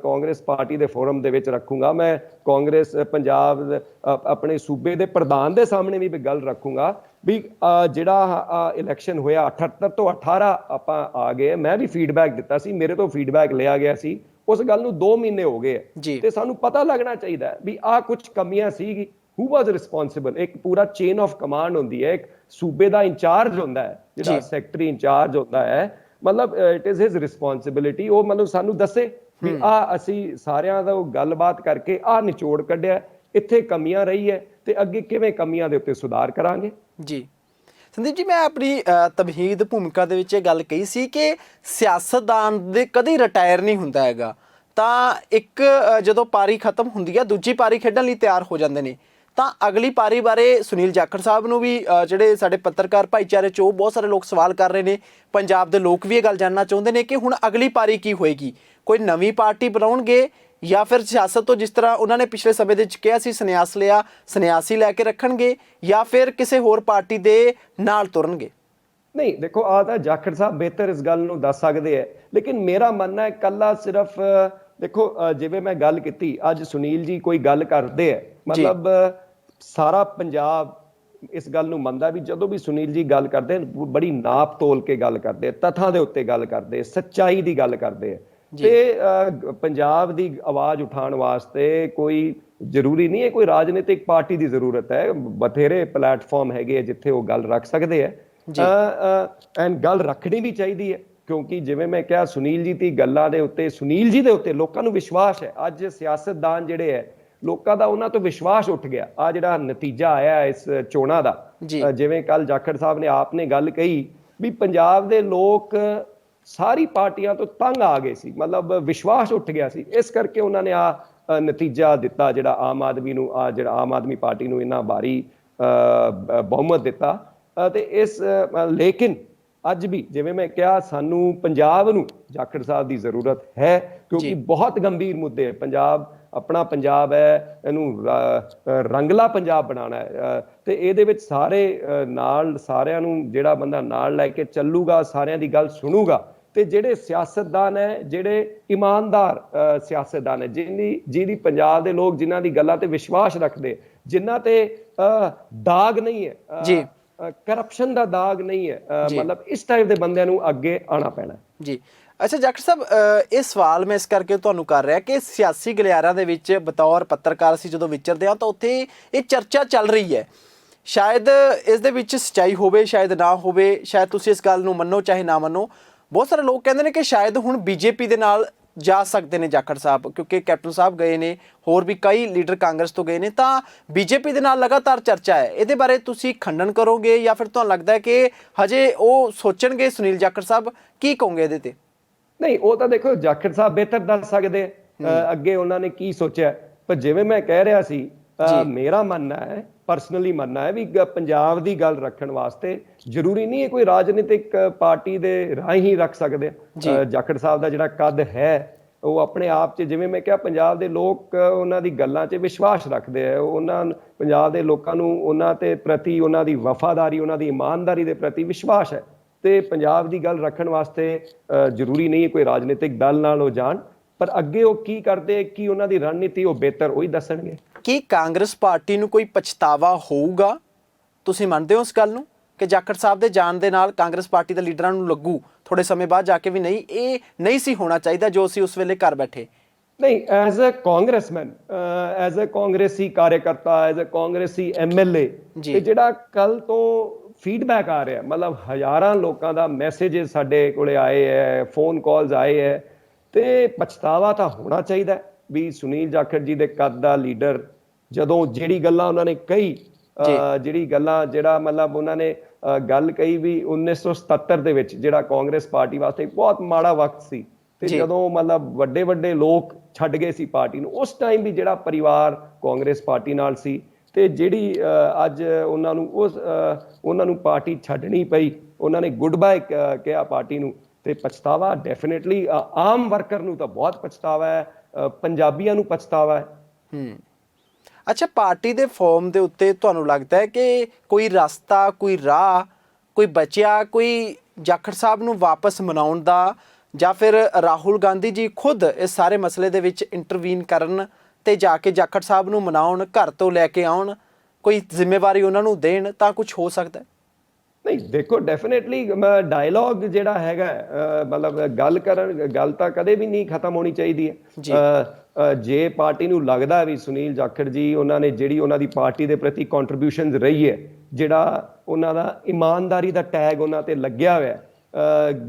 ਕਾਂਗਰਸ ਪਾਰਟੀ ਦੇ ਫੋਰਮ ਦੇ ਵਿੱਚ ਰੱਖੂੰਗਾ, ਮੈਂ ਕਾਂਗਰਸ ਪੰਜਾਬ ਆਪਣੇ ਸੂਬੇ ਦੇ ਪ੍ਰਧਾਨ ਦੇ ਸਾਹਮਣੇ ਵੀ ਗੱਲ ਰੱਖੂੰਗਾ ਵੀ ਜਿਹੜਾ ਇਲੈਕਸ਼ਨ ਹੋਇਆ 78 ਤੋਂ 18 ਆਪਾਂ ਆ ਗਏ, ਮੈਂ ਵੀ ਫੀਡਬੈਕ ਦਿੱਤਾ ਸੀ, ਮੇਰੇ ਤੋਂ ਫੀਡਬੈਕ ਲਿਆ ਗਿਆ ਸੀ, ਉਸ ਗੱਲ ਨੂੰ 2 ਮਹੀਨੇ ਹੋ ਗਏ ਜੀ। ਤੇ ਸਾਨੂੰ ਪਤਾ ਲੱਗਣਾ ਚਾਹੀਦਾ ਵੀ ਆਹ ਕੁਝ ਕਮੀਆਂ ਸੀਗੀ। ਹੂ ਵਾਜ਼ ਰਿਸਪੌਂਸਿਬਲ? ਇੱਕ ਪੂਰਾ ਚੇਨ ਆਫ ਕਮਾਂਡ ਹੁੰਦੀ ਹੈ, ਇੱਕ ਸੂਬੇ ਦਾ ਇੰਚਾਰਜ ਹੁੰਦਾ ਹੈ, ਜਿਹੜਾ ਸੈਕਟਰੀ ਇੰਚਾਰਜ ਹੁੰਦਾ ਹੈ, ਮਤਲਬ ਇਟ ਇਜ਼ ਹਿਜ਼ ਰਿਸਪੌਂਸਿਬਿਲਿਟੀ। ਉਹ ਮਤਲਬ ਸਾਨੂੰ ਦੱਸੇ ਵੀ ਅਸੀਂ ਸਾਰਿਆਂ ਦਾ ਗੱਲਬਾਤ ਕਰਕੇ ਨਿਚੋੜ ਕੱਢਿਆ, ਇੱਥੇ ਕਮੀਆਂ ਰਹੀ ਹੈ ਤੇ ਅੱਗੇ ਕਿਵੇਂ ਕਮੀਆਂ ਦੇ ਉੱਤੇ ਸੁਧਾਰ ਕਰਾਂਗੇ। ਜੀ ਸੰਦੀਪ ਜੀ, ਮੈਂ ਆਪਣੀ ਤਮਹੀਦ ਭੂਮਿਕਾ ਦੇ ਵਿੱਚ ਇਹ ਗੱਲ ਕਹੀ ਸੀ ਕਿ ਸਿਆਸਤਦਾਨ ਦੇ ਕਦੇ ਰਿਟਾਇਰ ਨਹੀਂ ਹੁੰਦਾ ਹੈਗਾ, ਤਾਂ ਇੱਕ ਜਦੋਂ ਪਾਰੀ ਖਤਮ ਹੁੰਦੀ ਹੈ ਦੂਜੀ ਪਾਰੀ ਖੇਡਣ ਲਈ ਤਿਆਰ ਹੋ ਜਾਂਦੇ ਨੇ। ਤਾਂ ਅਗਲੀ ਪਾਰੀ ਬਾਰੇ ਸੁਨੀਲ ਜਾਖੜ ਸਾਹਿਬ ਨੂੰ ਵੀ ਜਿਹੜੇ ਸਾਡੇ ਪੱਤਰਕਾਰ ਭਾਈਚਾਰੇ 'ਚ ਉਹ ਬਹੁਤ ਸਾਰੇ ਲੋਕ ਸਵਾਲ ਕਰ ਰਹੇ ਨੇ, ਪੰਜਾਬ ਦੇ ਲੋਕ ਵੀ ਇਹ ਗੱਲ ਜਾਣਨਾ ਚਾਹੁੰਦੇ ਨੇ ਕਿ ਹੁਣ ਅਗਲੀ ਪਾਰੀ ਕੀ ਹੋਏਗੀ, ਕੋਈ ਨਵੀਂ ਪਾਰਟੀ ਬਣਾਉਣਗੇ ਜਾਂ ਫਿਰ ਸਿਆਸਤ ਤੋਂ ਜਿਸ ਤਰ੍ਹਾਂ ਉਹਨਾਂ ਨੇ ਪਿਛਲੇ ਸਮੇਂ ਦੇ ਵਿੱਚ ਕਿਹਾ ਸੀ ਸੰਨਿਆਸ ਲਿਆ, ਸੰਨਿਆਸੀ ਲੈ ਕੇ ਰੱਖਣਗੇ ਜਾਂ ਫਿਰ ਕਿਸੇ ਹੋਰ ਪਾਰਟੀ ਦੇ ਨਾਲ ਤੁਰਨਗੇ? ਨਹੀਂ ਦੇਖੋ, ਤਾਂ ਜਾਖੜ ਸਾਹਿਬ ਬਿਹਤਰ ਇਸ ਗੱਲ ਨੂੰ ਦੱਸ ਸਕਦੇ ਹੈ, ਲੇਕਿਨ ਮੇਰਾ ਮੰਨਣਾ ਹੈ ਕੱਲਾ ਸਿਰਫ ਦੇਖੋ ਜਿਵੇਂ ਮੈਂ ਗੱਲ ਕੀਤੀ, ਅੱਜ ਸੁਨੀਲ ਜੀ ਕੋਈ ਗੱਲ ਕਰਦੇ ਹੈ, ਮਤਲਬ ਸਾਰਾ ਪੰਜਾਬ ਇਸ ਗੱਲ ਨੂੰ ਮੰਨਦਾ ਵੀ ਜਦੋਂ ਵੀ ਸੁਨੀਲ ਜੀ ਗੱਲ ਕਰਦੇ ਬੜੀ ਨਾਪ ਤੋਲ ਕੇ ਗੱਲ ਕਰਦੇ, ਤੱਥਾਂ ਦੇ ਉੱਤੇ ਗੱਲ ਕਰਦੇ, ਸੱਚਾਈ ਦੀ ਗੱਲ ਕਰਦੇ। ਤੇ ਪੰਜਾਬ ਦੀ ਆਵਾਜ਼ ਉਠਾਉਣ ਵਾਸਤੇ ਕੋਈ ਜ਼ਰੂਰੀ ਨਹੀਂ ਹੈ ਕੋਈ ਰਾਜਨੀਤਿਕ ਪਾਰਟੀ ਦੀ ਜ਼ਰੂਰਤ ਹੈ, ਬਥੇਰੇ ਪਲੇਟਫਾਰਮ ਹੈਗੇ ਜਿੱਥੇ ਉਹ ਗੱਲ ਰੱਖ ਸਕਦੇ ਹੈ ਐਂਡ ਗੱਲ ਰੱਖਣੀ ਵੀ ਚਾਹੀਦੀ ਹੈ, ਕਿਉਂਕਿ ਜਿਵੇਂ ਮੈਂ ਕਿਹਾ ਸੁਨੀਲ ਜੀ ਦੀ ਗੱਲਾਂ ਦੇ ਉੱਤੇ, ਸੁਨੀਲ ਜੀ ਦੇ ਉੱਤੇ ਲੋਕਾਂ ਨੂੰ ਵਿਸ਼ਵਾਸ ਹੈ। ਅੱਜ ਸਿਆਸਤਦਾਨ ਜਿਹੜੇ ਹੈ ਲੋਕਾਂ ਦਾ ਉਹਨਾਂ ਤੋਂ ਵਿਸ਼ਵਾਸ ਉੱਠ ਗਿਆ। ਜਿਹੜਾ ਨਤੀਜਾ ਆਇਆ ਇਸ ਚੋਣਾਂ ਦਾ, ਜਿਵੇਂ ਕੱਲ ਜਾਖੜ ਸਾਹਿਬ ਨੇ ਆਪ ਨੇ ਗੱਲ ਕਹੀ ਵੀ ਪੰਜਾਬ ਦੇ ਲੋਕ ਸਾਰੀ ਪਾਰਟੀਆਂ ਤੋਂ ਤੰਗ ਆ ਗਏ ਸੀ, ਮਤਲਬ ਵਿਸ਼ਵਾਸ ਉੱਠ ਗਿਆ ਸੀ, ਇਸ ਕਰਕੇ ਉਹਨਾਂ ਨੇ ਨਤੀਜਾ ਦਿੱਤਾ ਜਿਹੜਾ ਆਮ ਆਦਮੀ ਨੂੰ, ਜਿਹੜਾ ਆਮ ਆਦਮੀ ਪਾਰਟੀ ਨੂੰ ਇੰਨਾ ਭਾਰੀ ਬਹੁਮਤ ਦਿੱਤਾ। ਤੇ ਇਸ ਲੇਕਿਨ ਅੱਜ ਵੀ ਜਿਵੇਂ ਮੈਂ ਕਿਹਾ ਸਾਨੂੰ ਪੰਜਾਬ ਨੂੰ ਜਾਖੜ ਸਾਹਿਬ ਦੀ ਜ਼ਰੂਰਤ ਹੈ, ਕਿਉਂਕਿ ਬਹੁਤ ਗੰਭੀਰ ਮੁੱਦੇ ਹੈ। ਪੰਜਾਬ ਆਪਣਾ ਪੰਜਾਬ ਹੈ, ਇਹਨੂੰ ਰੰਗਲਾ ਪੰਜਾਬ ਬਣਾਉਣਾ ਹੈ ਤੇ ਇਹਦੇ ਵਿੱਚ ਸਾਰੇ ਨਾਲ, ਸਾਰਿਆਂ ਨੂੰ ਜਿਹੜਾ ਬੰਦਾ ਨਾਲ ਲੈ ਕੇ ਚੱਲੂਗਾ, ਸਾਰਿਆਂ ਦੀ ਗੱਲ ਸੁਣੂਗਾ ਤੇ ਜਿਹੜੇ ਸਿਆਸਤਦਾਨ ਹੈ, ਜਿਹੜੇ ਇਮਾਨਦਾਰ ਸਿਆਸਤਦਾਨ ਹੈ, ਜਿਹਦੀ ਪੰਜਾਬ ਦੇ ਲੋਕ ਜਿਨ੍ਹਾਂ ਦੀ ਗੱਲਾਂ ਤੇ ਵਿਸ਼ਵਾਸ ਰੱਖਦੇ, ਜਿਨ੍ਹਾਂ ਤੇ ਦਾਗ ਨਹੀਂ ਹੈ, ਕਰਪਸ਼ਨ ਦਾ ਦਾਗ ਨਹੀਂ ਹੈ, ਮਤਲਬ ਇਸ ਟਾਈਪ ਦੇ ਬੰਦਿਆਂ ਨੂੰ ਅੱਗੇ ਆਉਣਾ ਪੈਣਾ ਜੀ। ਅੱਛਾ ਜਾਖੜ ਸਾਹਿਬ, ਇਹ ਸਵਾਲ ਮੈਂ ਇਸ ਕਰਕੇ ਤੁਹਾਨੂੰ ਕਰ ਰਿਹਾ ਕਿ ਸਿਆਸੀ ਗਲਿਆਰਿਆਂ ਦੇ ਵਿੱਚ ਬਤੌਰ ਪੱਤਰਕਾਰ ਅਸੀਂ ਜਦੋਂ ਵਿਚਰਦੇ ਹਾਂ ਤਾਂ ਉੱਥੇ ਇਹ ਚਰਚਾ ਚੱਲ ਰਹੀ ਹੈ, ਸ਼ਾਇਦ ਇਸ ਦੇ ਵਿੱਚ ਸੱਚਾਈ ਹੋਵੇ ਸ਼ਾਇਦ ਨਾ ਹੋਵੇ, ਸ਼ਾਇਦ ਤੁਸੀਂ ਇਸ ਗੱਲ ਨੂੰ ਮੰਨੋ ਚਾਹੇ ਨਾ ਮੰਨੋ। ਬਹੁਤ ਸਾਰੇ ਲੋਕ ਕਹਿੰਦੇ ਨੇ ਕਿ ਸ਼ਾਇਦ ਹੁਣ ਬੀਜੇਪੀ ਦੇ ਨਾਲ ਜਾ ਸਕਦੇ ਨੇ ਜਾਖੜ ਸਾਹਿਬ, ਕਿਉਂਕਿ ਕੈਪਟਨ ਸਾਹਿਬ ਗਏ ਨੇ, ਹੋਰ ਵੀ ਕਈ ਲੀਡਰ ਕਾਂਗਰਸ ਤੋਂ ਗਏ ਨੇ, ਤਾਂ ਬੀਜੇਪੀ ਦੇ ਨਾਲ ਲਗਾਤਾਰ ਚਰਚਾ ਹੈ। ਇਹਦੇ ਬਾਰੇ ਤੁਸੀਂ ਖੰਡਨ ਕਰੋਗੇ ਜਾਂ ਫਿਰ ਤੁਹਾਨੂੰ ਲੱਗਦਾ ਹੈ ਕਿ ਹਜੇ ਉਹ ਸੋਚਣਗੇ? ਸੁਨੀਲ ਜਾਖੜ ਸਾਹਿਬ ਕੀ ਕਹੋਗੇ ਇਹਦੇ ਤੇ? ਨਹੀਂ, ਉਹ ਤਾਂ ਦੇਖੋ ਜਾਖੜ ਸਾਹਿਬ ਬਿਹਤਰ ਦੱਸ ਸਕਦੇ ਅੱਗੇ ਉਹਨਾਂ ਨੇ ਕੀ ਸੋਚਿਆ, ਪਰ ਜਿਵੇਂ ਮੈਂ ਕਹਿ ਰਿਹਾ ਸੀ, ਮੇਰਾ ਮੰਨਣਾ ਹੈ, ਪਰਸਨਲੀ ਮੰਨਣਾ ਹੈ ਵੀ ਪੰਜਾਬ ਦੀ ਗੱਲ ਰੱਖਣ ਵਾਸਤੇ ਜ਼ਰੂਰੀ ਨਹੀਂ ਹੈ ਕੋਈ ਰਾਜਨੀਤਿਕ ਪਾਰਟੀ ਦੇ ਰਾਹੀਂ ਹੀ ਰੱਖ ਸਕਦੇ। ਜਾਖੜ ਸਾਹਿਬ ਦਾ ਜਿਹੜਾ ਕੱਦ ਹੈ ਉਹ ਆਪਣੇ ਆਪ 'ਚ, ਜਿਵੇਂ ਮੈਂ ਕਿਹਾ, ਪੰਜਾਬ ਦੇ ਲੋਕ ਉਹਨਾਂ ਦੀ ਗੱਲਾਂ 'ਚ ਵਿਸ਼ਵਾਸ ਰੱਖਦੇ ਆ, ਉਹਨਾਂ ਪੰਜਾਬ ਦੇ ਲੋਕਾਂ ਨੂੰ ਉਹਨਾਂ ਤੇ ਪ੍ਰਤੀ, ਉਹਨਾਂ ਦੀ ਵਫਾਦਾਰੀ, ਉਹਨਾਂ ਦੀ ਇਮਾਨਦਾਰੀ ਦੇ ਪ੍ਰਤੀ ਵਿਸ਼ਵਾਸ ਹੈ ਤੇ ਪੰਜਾਬ ਦੀ ਗੱਲ ਰੱਖਣ ਵਾਸਤੇ ਜ਼ਰੂਰੀ ਨਹੀਂ ਹੈ ਕੋਈ ਰਾਜਨੀਤਿਕ ਦਲ ਨਾਲ ਉਹ ਜਾਣ, ਪਰ ਅੱਗੇ ਉਹ ਕੀ ਕਰਦੇ, ਕੀ ਉਹਨਾਂ ਦੀ ਰਣਨੀਤੀ, ਉਹ ਬਿਹਤਰ ਉਹੀ ਦੱਸਣਗੇ। ਕੀ ਕਾਂਗਰਸ ਪਾਰਟੀ ਨੂੰ ਕੋਈ ਪਛਤਾਵਾ ਹੋਊਗਾ? ਤੁਸੀਂ ਮੰਨਦੇ ਹੋ ਇਸ ਗੱਲ ਨੂੰ ਕਿ ਜਾਖੜ ਸਾਹਿਬ ਦੇ ਜਾਣ ਦੇ ਨਾਲ ਕਾਂਗਰਸ ਪਾਰਟੀ ਦੇ ਲੀਡਰਾਂ ਨੂੰ ਲੱਗੂ ਥੋੜੇ ਸਮੇਂ ਬਾਅਦ ਜਾ ਕੇ ਵੀ ਨਹੀਂ, ਇਹ ਨਹੀਂ ਸੀ ਹੋਣਾ ਚਾਹੀਦਾ ਜੋ ਅਸੀਂ ਉਸ ਵੇਲੇ ਕਰ ਬੈਠੇ? ਨਹੀਂ, as a Congressman, as a ਕਾਂਗਰਸੀ ਕਾਰਜਕਰਤਾ, ਐਜ਼ ਅ ਕਾਂਗਰਸੀ MLA, ਤੇ ਜਿਹੜਾ ਕੱਲ ਤੋਂ ਫੀਡਬੈਕ ਆ ਰਿਹਾ, ਮਤਲਬ ਹਜ਼ਾਰਾਂ ਲੋਕਾਂ ਦਾ ਮੈਸੇजेस ਸਾਡੇ ਕੋਲੇ ਆਏ ਹੈ, ਫੋਨ ਕਾਲਸ ਆਏ ਹੈ, ਤੇ ਪਛਤਾਵਾ ਤਾਂ ਹੋਣਾ ਚਾਹੀਦਾ ਵੀ ਸੁਨੀਲ ਜਾਖੜ ਜੀ ਦੇ ਕੱਦ ਦਾ ਲੀਡਰ ਜਦੋਂ ਜਿਹੜੀ ਗੱਲਾਂ ਉਹਨਾਂ ਨੇ ਕਹੀ, ਜਿਹੜਾ ਮਤਲਬ ਉਹਨਾਂ ਨੇ ਗੱਲ ਕਹੀ ਵੀ 1977 ਦੇ ਵਿੱਚ ਜਿਹੜਾ ਕਾਂਗਰਸ ਪਾਰਟੀ ਵਾਸਤੇ ਬਹੁਤ ਮਾੜਾ ਵਕਤ ਸੀ ਤੇ ਜਦੋਂ ਮਤਲਬ ਵੱਡੇ ਵੱਡੇ ਲੋਕ ਛੱਡ ਗਏ ਸੀ ਪਾਰਟੀ ਨੂੰ, ਉਸ ਟਾਈਮ ਵੀ ਜਿਹੜਾ ਪਰਿਵਾਰ ਕਾਂਗਰਸ ਪਾਰਟੀ ਨਾਲ ਸੀ ਤੇ ਜਿਹੜੀ ਅੱਜ ਉਹਨਾਂ ਨੂੰ ਪਾਰਟੀ ਛੱਡਣੀ ਪਈ, ਉਹਨਾਂ ਨੇ ਗੁੱਡ ਬਾਏ ਕਿਹਾ ਪਾਰਟੀ ਨੂੰ, ਤੇ ਪਛਤਾਵਾ ਡੈਫੀਨੇਟਲੀ ਆਮ ਵਰਕਰ ਨੂੰ ਤਾਂ ਬਹੁਤ ਪਛਤਾਵਾ ਹੈ, ਪੰਜਾਬੀਆਂ ਨੂੰ ਪਛਤਾਵਾ ਹੈ। ਅੱਛਾ, ਪਾਰਟੀ ਦੇ ਫਾਰਮ ਦੇ ਉੱਤੇ ਤੁਹਾਨੂੰ ਲੱਗਦਾ ਹੈ ਕਿ ਕੋਈ ਰਸਤਾ, ਕੋਈ ਰਾਹ, ਕੋਈ ਬਚਿਆ, ਕੋਈ ਜਾਖੜ ਸਾਹਿਬ ਨੂੰ ਵਾਪਸ ਮਨਾਉਣ ਦਾ, ਜਾਂ ਫਿਰ ਰਾਹੁਲ ਗਾਂਧੀ ਜੀ ਖੁਦ ਇਸ ਸਾਰੇ ਮਸਲੇ ਦੇ ਵਿੱਚ ਇੰਟਰਵੀਨ ਕਰਨ ਤੇ ਜਾ ਕੇ ਜਾਖੜ ਸਾਹਿਬ ਨੂੰ ਮਨਾਉਣ, ਘਰ ਤੋਂ ਲੈ ਕੇ ਆਉਣ, ਕੋਈ ਜ਼ਿੰਮੇਵਾਰੀ ਉਹਨਾਂ ਨੂੰ ਦੇਣ ਤਾਂ ਕੁਝ ਹੋ ਸਕਦਾ ਹੈ? ਨਹੀਂ ਦੇਖੋ ਡੈਫੀਨੇਟਲੀ ਡਾਇਲੌਗ ਜਿਹੜਾ ਹੈਗਾ ਮਤਲਬ ਗੱਲ ਤਾਂ ਕਦੇ ਵੀ ਨਹੀਂ ਖਤਮ ਹੋਣੀ ਚਾਹੀਦੀ ਜੀ। ਹੈ। ਜੇ ਪਾਰਟੀ ਨੂੰ ਲੱਗਦਾ ਵੀ ਸੁਨੀਲ ਜਾਖੜ ਜੀ ਉਹਨਾਂ ਨੇ ਜਿਹੜੀ ਉਹਨਾਂ ਦੀ ਪਾਰਟੀ ਦੇ ਪ੍ਰਤੀ ਕੰਟਰੀਬਿਊਸ਼ਨ ਰਹੀ ਹੈ, ਜਿਹੜਾ ਉਹਨਾਂ ਦਾ ਇਮਾਨਦਾਰੀ ਦਾ ਟੈਗ ਉਹਨਾਂ ਤੇ ਲੱਗਿਆ ਹੋਇਆ,